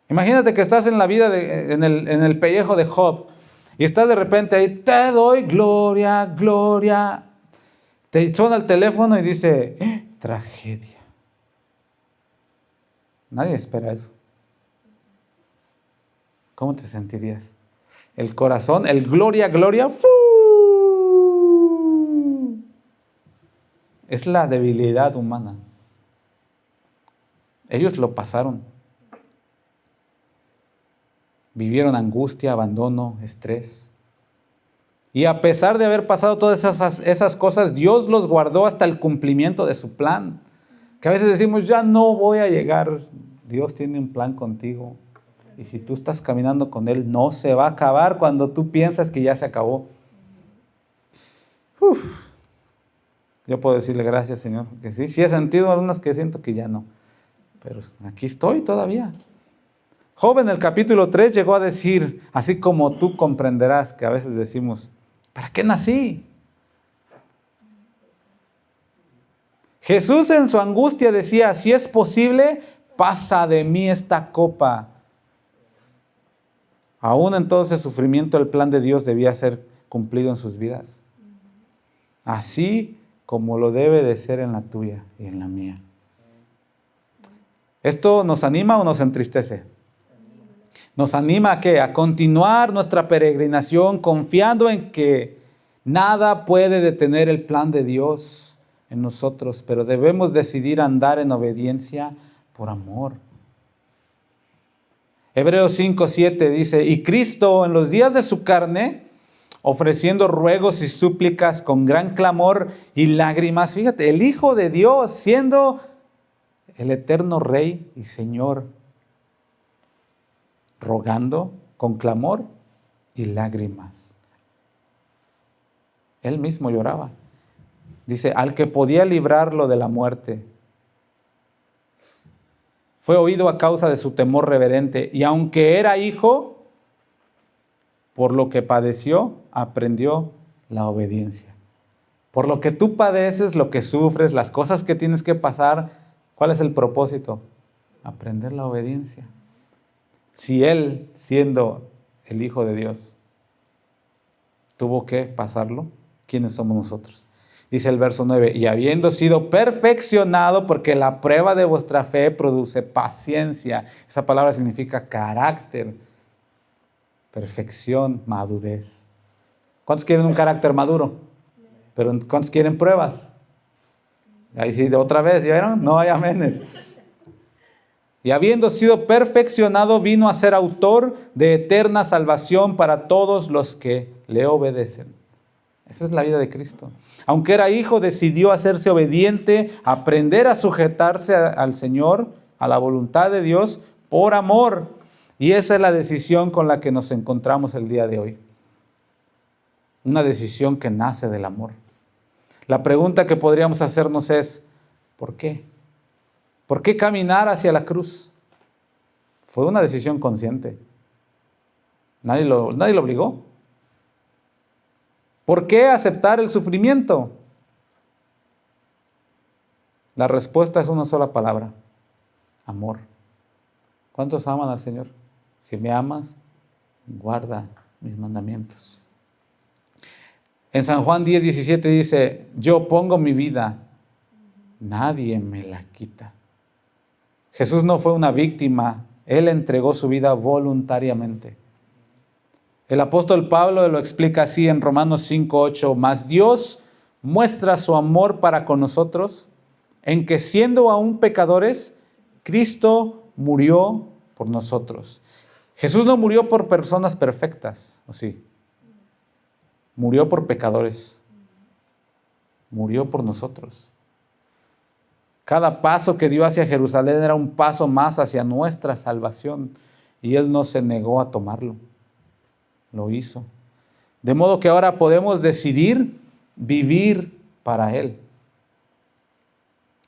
Imagínate que estás en la vida, en el pellejo de Job, y estás de repente ahí, te doy gloria, gloria. Te suena el teléfono y dice, tragedia. Nadie espera eso. ¿Cómo te sentirías? El corazón, el gloria, gloria, ¡fu! Es la debilidad humana. Ellos lo pasaron. Vivieron angustia, abandono, estrés. Y a pesar de haber pasado todas esas cosas, Dios los guardó hasta el cumplimiento de su plan. Que a veces decimos, ya no voy a llegar. Dios tiene un plan contigo. Y si tú estás caminando con Él, no se va a acabar cuando tú piensas que ya se acabó. Yo puedo decirle gracias, Señor, que sí. Sí he sentido algunas que siento que ya no. Pero aquí estoy todavía. Job en el capítulo 3 llegó a decir, así como tú comprenderás, que a veces decimos, ¿para qué nací? Jesús en su angustia decía, si es posible, pasa de mí esta copa. Aún en todo ese sufrimiento, el plan de Dios debía ser cumplido en sus vidas. Así como lo debe de ser en la tuya y en la mía. ¿Esto nos anima o nos entristece? Nos anima ¿a qué? A continuar nuestra peregrinación confiando en que nada puede detener el plan de Dios en nosotros, pero debemos decidir andar en obediencia por amor. Hebreos 5:7 dice, y Cristo en los días de su carne, ofreciendo ruegos y súplicas con gran clamor y lágrimas, fíjate, el Hijo de Dios siendo el eterno Rey y Señor, rogando con clamor y lágrimas. Él mismo lloraba. Dice, al que podía librarlo de la muerte. Fue oído a causa de su temor reverente, y aunque era hijo, por lo que padeció, aprendió la obediencia. Por lo que tú padeces, lo que sufres, las cosas que tienes que pasar, ¿cuál es el propósito? Aprender la obediencia. Si Él, siendo el Hijo de Dios, tuvo que pasarlo, ¿quiénes somos nosotros? Dice el verso 9, y habiendo sido perfeccionado, porque la prueba de vuestra fe produce paciencia. Esa palabra significa carácter, perfección, madurez. ¿Cuántos quieren un carácter maduro? Pero ¿cuántos quieren pruebas? Ahí otra vez, ¿ya vieron? No hay amenes. Y habiendo sido perfeccionado, vino a ser autor de eterna salvación para todos los que le obedecen. Esa es la vida de Cristo. Aunque era hijo, decidió hacerse obediente, aprender a sujetarse al Señor, a la voluntad de Dios, por amor. Y esa es la decisión con la que nos encontramos el día de hoy. Una decisión que nace del amor. La pregunta que podríamos hacernos es, ¿por qué? ¿Por qué caminar hacia la cruz? Fue una decisión consciente. Nadie lo obligó. ¿Por qué aceptar el sufrimiento? La respuesta es una sola palabra: amor. ¿Cuántos aman al Señor? Si me amas, guarda mis mandamientos. En San Juan 10:17 dice, yo pongo mi vida, nadie me la quita. Jesús no fue una víctima, Él entregó su vida voluntariamente. El apóstol Pablo lo explica así en Romanos 5:8, mas Dios muestra su amor para con nosotros en que siendo aún pecadores, Cristo murió por nosotros. Jesús no murió por personas perfectas, ¿o sí? Murió por pecadores. Murió por nosotros. Cada paso que dio hacia Jerusalén era un paso más hacia nuestra salvación y Él no se negó a tomarlo. Lo hizo. De modo que ahora podemos decidir vivir para Él.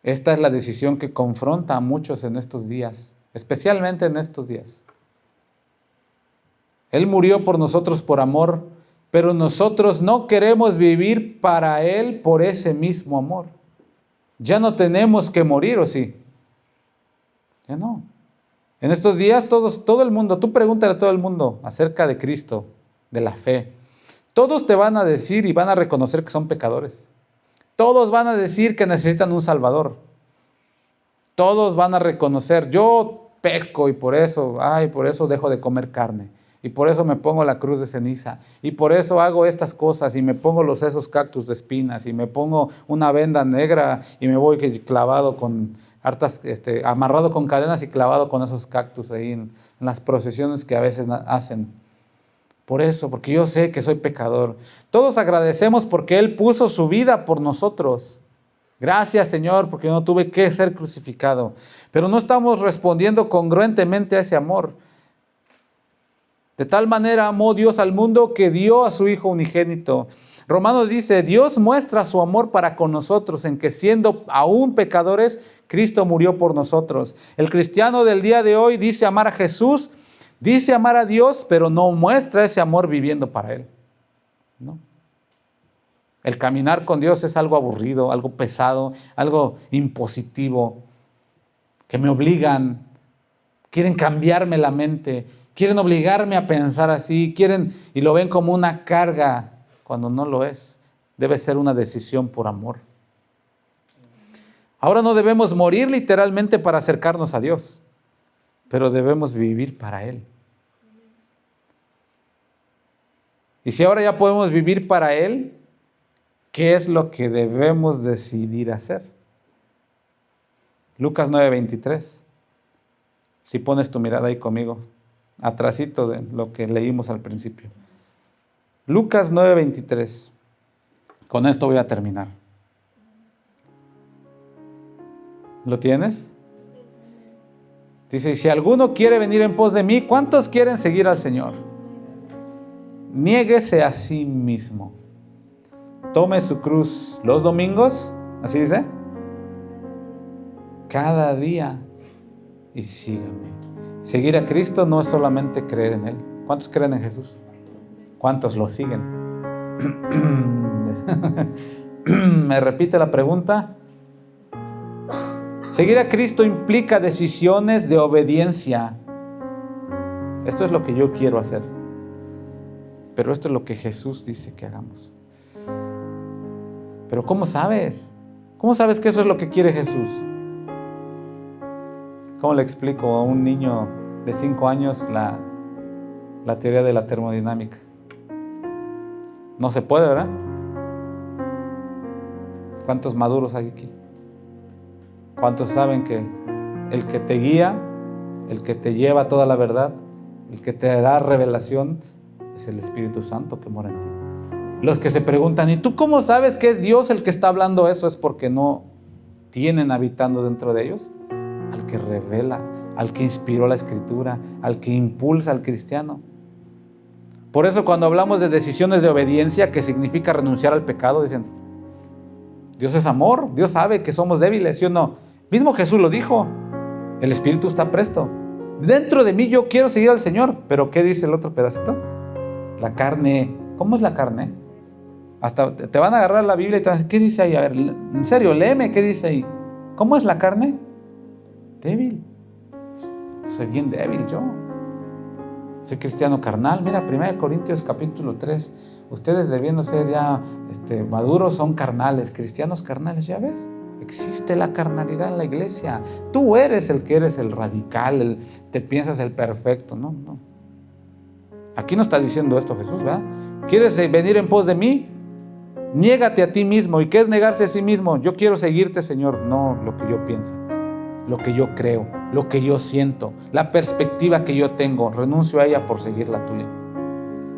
Esta es la decisión que confronta a muchos en estos días, especialmente en estos días. Él murió por nosotros por amor, pero nosotros no queremos vivir para Él por ese mismo amor. Ya no tenemos que morir, ¿o sí? Ya no. En estos días todo el mundo, tú pregúntale a todo el mundo acerca de Cristo, de la fe. Todos te van a decir y van a reconocer que son pecadores. Todos van a decir que necesitan un Salvador. Todos van a reconocer, yo peco y por eso dejo de comer carne. Y por eso me pongo la cruz de ceniza. Y por eso hago estas cosas y me pongo esos cactus de espinas y me pongo una venda negra y me voy clavado con amarrado con cadenas y clavado con esos cactus ahí en las procesiones que a veces hacen. Por eso, porque yo sé que soy pecador. Todos agradecemos porque Él puso su vida por nosotros. Gracias, Señor, porque yo no tuve que ser crucificado. Pero no estamos respondiendo congruentemente a ese amor. De tal manera amó Dios al mundo que dio a su Hijo unigénito. Romanos dice, Dios muestra su amor para con nosotros en que siendo aún pecadores, Cristo murió por nosotros. El cristiano del día de hoy dice amar a Jesús, dice amar a Dios, pero no muestra ese amor viviendo para Él. ¿No? El caminar con Dios es algo aburrido, algo pesado, algo impositivo, que me obligan, quieren cambiarme la mente, quieren obligarme a pensar así, quieren y lo ven como una carga, cuando no lo es. Debe ser una decisión por amor. Ahora no debemos morir literalmente para acercarnos a Dios, pero debemos vivir para Él. Y si ahora ya podemos vivir para Él, ¿qué es lo que debemos decidir hacer? Lucas 9:23. Si pones tu mirada ahí conmigo, atrasito de lo que leímos al principio. Lucas 9:23. Con esto voy a terminar. ¿Lo tienes? Dice, si alguno quiere venir en pos de mí, ¿cuántos quieren seguir al Señor? Niéguese a sí mismo. Tome su cruz los domingos, así dice, cada día y sígame. Seguir a Cristo no es solamente creer en Él. ¿Cuántos creen en Jesús? ¿Cuántos lo siguen? ¿Me repite la pregunta? Seguir a Cristo implica decisiones de obediencia. Esto es lo que yo quiero hacer. Pero esto es lo que Jesús dice que hagamos. Pero ¿cómo sabes? ¿Cómo sabes que eso es lo que quiere Jesús? ¿Cómo le explico a un niño de 5 años la teoría de la termodinámica? No se puede, ¿verdad? ¿Cuántos maduros hay aquí? ¿Cuántos saben que el que te guía, el que te lleva a toda la verdad, el que te da revelación, es el Espíritu Santo que mora en ti? Los que se preguntan, ¿y tú cómo sabes que es Dios el que está hablando eso? Es porque no tienen habitando dentro de ellos al que revela, al que inspiró la Escritura, al que impulsa al cristiano. Por eso cuando hablamos de decisiones de obediencia, que significa renunciar al pecado, dicen, Dios es amor, Dios sabe que somos débiles, ¿sí o no? Mismo Jesús lo dijo, el Espíritu está presto. Dentro de mí yo quiero seguir al Señor, pero ¿qué dice el otro pedacito? La carne. ¿Cómo es la carne? Hasta te van a agarrar la Biblia y te van a decir, ¿qué dice ahí? A ver, en serio, léeme, ¿qué dice ahí? ¿Cómo es la carne? Débil. Soy bien débil yo. Soy cristiano carnal. Mira, 1 Corintios capítulo 3. Ustedes debiendo ser ya maduros, son carnales, cristianos carnales, ¿ya ves? Existe la carnalidad en la iglesia. Tú eres el que eres el radical, te piensas el perfecto. No. Aquí no está diciendo esto Jesús, ¿verdad? ¿Quieres venir en pos de mí? Niégate a ti mismo. ¿Y qué es negarse a sí mismo? Yo quiero seguirte, Señor, no lo que yo pienso, lo que yo creo, lo que yo siento, la perspectiva que yo tengo. Renuncio a ella por seguir la tuya.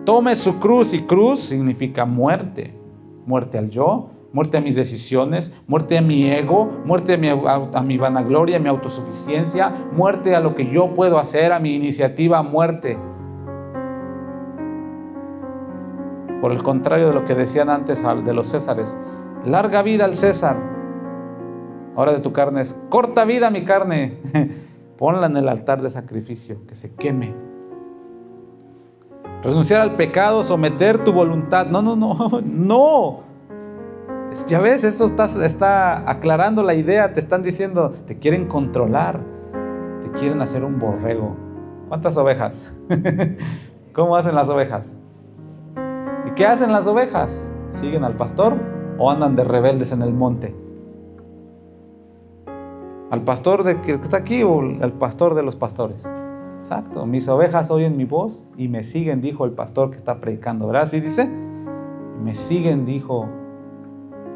Tome su cruz, y cruz significa muerte. Muerte al yo, muerte a mis decisiones, muerte a mi ego, muerte a mi vanagloria, a mi autosuficiencia, muerte a lo que yo puedo hacer, a mi iniciativa, muerte. Por el contrario de lo que decían antes de los Césares, larga vida al César. Ahora de tu carne es, corta vida mi carne. Ponla en el altar de sacrificio, que se queme. Renunciar al pecado, someter tu voluntad. No. Ya ves, eso está aclarando la idea. Te están diciendo, te quieren controlar, te quieren hacer un borrego. ¿Cuántas ovejas? ¿Cómo hacen las ovejas? ¿Y qué hacen las ovejas? ¿Siguen al pastor o andan de rebeldes en el monte? ¿Al pastor que está aquí o al pastor de los pastores? Exacto, mis ovejas oyen mi voz y me siguen, dijo el pastor que está predicando, ¿verdad? ¿Sí dice? Me siguen, dijo,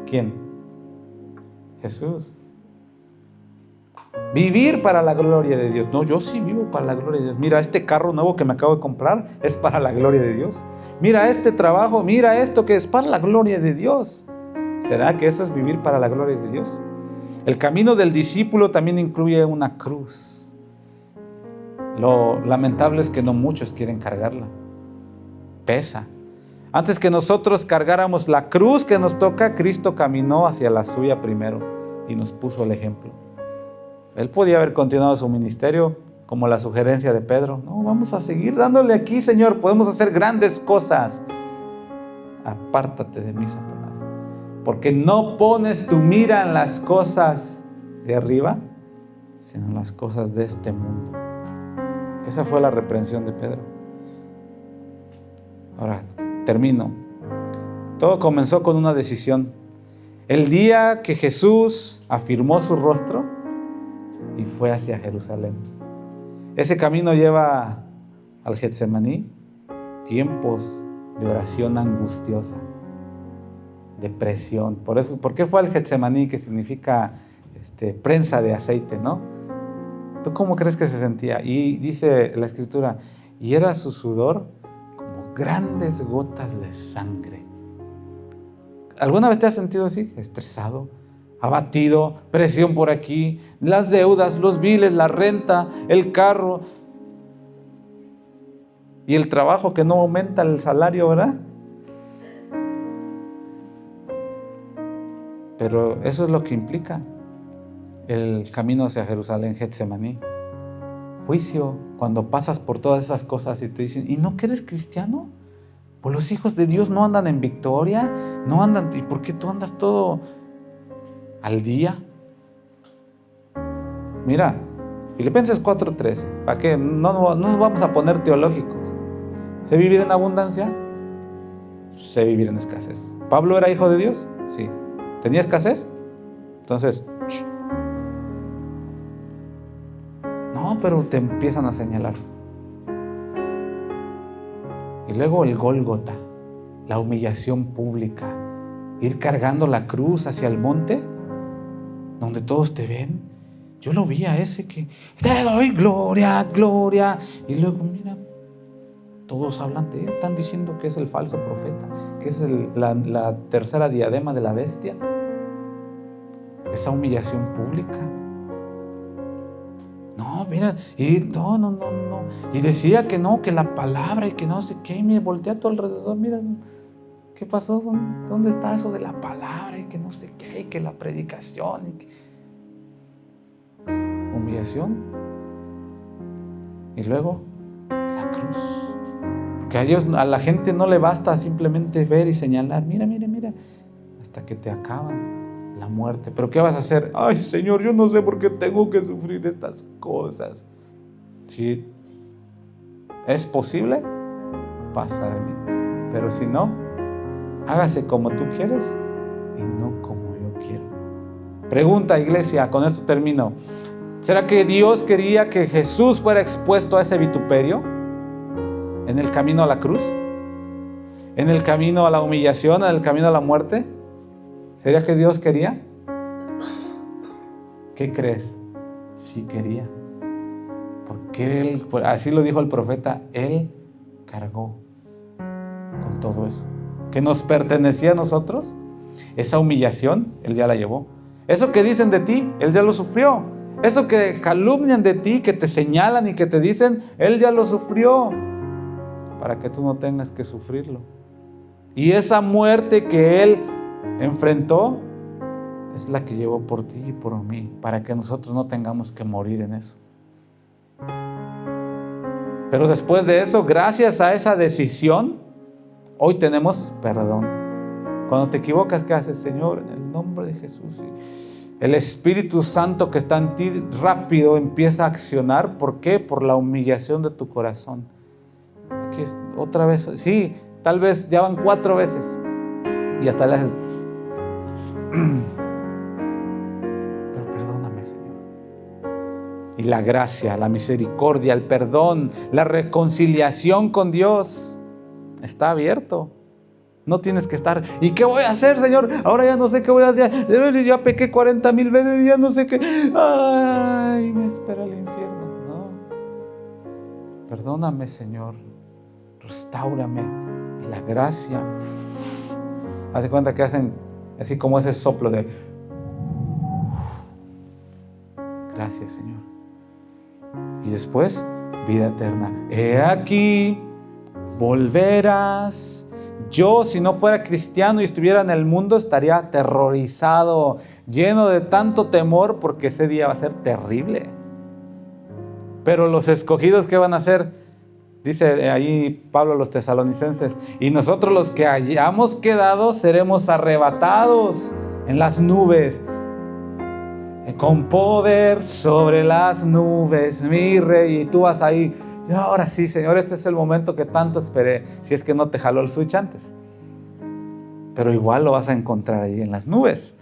¿quién? Jesús. Vivir para la gloria de Dios. No, yo sí vivo para la gloria de Dios. Mira, este carro nuevo que me acabo de comprar es para la gloria de Dios. Mira este trabajo, mira esto que es para la gloria de Dios. ¿Será que eso es vivir para la gloria de Dios? El camino del discípulo también incluye una cruz. Lo lamentable es que no muchos quieren cargarla. Pesa. Antes que nosotros cargáramos la cruz que nos toca, Cristo caminó hacia la suya primero y nos puso el ejemplo. Él podía haber continuado su ministerio como la sugerencia de Pedro. No, vamos a seguir dándole aquí, Señor. Podemos hacer grandes cosas. Apártate de mí, Satanás, porque no pones tu mira en las cosas de arriba, sino en las cosas de este mundo. Esa fue la reprensión de Pedro. Ahora, termino. Todo comenzó con una decisión. El día que Jesús afirmó su rostro y fue hacia Jerusalén. Ese camino lleva al Getsemaní, tiempos de oración angustiosa, depresión. ¿Por qué fue al Getsemaní, que significa prensa de aceite, ¿no? ¿Tú cómo crees que se sentía? Y dice la Escritura, y era su sudor como grandes gotas de sangre. ¿Alguna vez te has sentido así? Estresado, abatido, presión por aquí, las deudas, los biles, la renta, el carro y el trabajo que no aumenta el salario, ¿verdad? Pero eso es lo que implica el camino hacia Jerusalén, Getsemaní. Juicio, cuando pasas por todas esas cosas y te dicen, ¿y no que eres cristiano? Pues los hijos de Dios no andan en victoria, no andan, ¿y por qué tú andas todo al día? Mira, Filipenses 4:13, ¿para qué? No nos vamos a poner teológicos. ¿Sé vivir en abundancia? Sé vivir en escasez. ¿Pablo era hijo de Dios? Sí. ¿Tenía escasez? Entonces, no, pero te empiezan a señalar. Y luego el Gólgota, la humillación pública, ir cargando la cruz hacia el monte, donde todos te ven. Yo lo vi a ese que, te doy gloria, gloria. Y luego, mira, todos hablan de él, están diciendo que es el falso profeta, que es la tercera diadema de la bestia. Esa humillación pública. No, mira, y no. Y decía que no, que la palabra y que no sé qué, y me volteé a tu alrededor, mira, ¿qué pasó? ¿Dónde está eso de la palabra y que no sé qué, y que la predicación? Y que... humillación. Y luego, la cruz. Porque a la gente no le basta simplemente ver y señalar, mira, hasta que te acaban. La muerte. ¿Pero qué vas a hacer? Ay, Señor, yo no sé por qué tengo que sufrir estas cosas. Si es posible, pasa de mí. Pero si no, hágase como tú quieres y no como yo quiero. Pregunta, iglesia, con esto termino. ¿Será que Dios quería que Jesús fuera expuesto a ese vituperio? ¿En el camino a la cruz? ¿En el camino a la humillación? ¿En el camino a la muerte? ¿Sería que Dios quería? ¿Qué crees? Sí quería. Porque Él, así lo dijo el profeta, Él cargó con todo eso. Que nos pertenecía a nosotros, esa humillación, Él ya la llevó. Eso que dicen de ti, Él ya lo sufrió. Eso que calumnian de ti, que te señalan y que te dicen, Él ya lo sufrió. Para que tú no tengas que sufrirlo. Y esa muerte que Él enfrentó es la que llevó por ti y por mí, para que nosotros no tengamos que morir en eso. Pero después de eso, gracias a esa decisión, hoy tenemos perdón. Cuando te equivocas, ¿qué haces? Señor, en el nombre de Jesús. El Espíritu Santo que está en ti rápido empieza a accionar. ¿Por qué? Por la humillación de tu corazón. Aquí es otra vez. Sí, tal vez ya van 4 veces. Y hasta le haces... Pero perdóname, Señor. Y la gracia, la misericordia, el perdón, la reconciliación con Dios está abierto. No tienes que estar, ¿y qué voy a hacer, Señor? Ahora ya no sé qué voy a hacer. Ya pequé 40,000 veces y ya no sé qué. Ay, me espera el infierno. No. Perdóname, Señor. Restáurame. Y la gracia. Haz de cuenta que hacen así como ese soplo de... Gracias, Señor. Y después, vida eterna. He aquí, volverás Yo, si no fuera cristiano y estuviera en el mundo, estaría aterrorizado, lleno de tanto temor, porque ese día va a ser terrible. Pero los escogidos, ¿qué van a hacer? Dice ahí Pablo a los tesalonicenses: y nosotros los que hayamos quedado seremos arrebatados en las nubes, con poder sobre las nubes, mi rey. Y tú vas ahí, y ahora sí, Señor, este es el momento que tanto esperé, si es que no te jaló el switch antes. Pero igual lo vas a encontrar ahí en las nubes.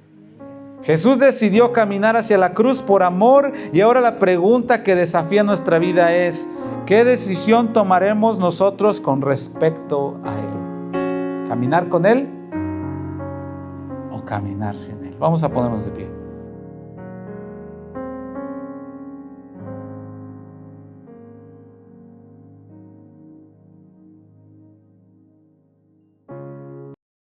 Jesús decidió caminar hacia la cruz por amor, y ahora la pregunta que desafía nuestra vida es: ¿qué decisión tomaremos nosotros con respecto a Él? ¿Caminar con Él o caminar sin Él? Vamos a ponernos de pie.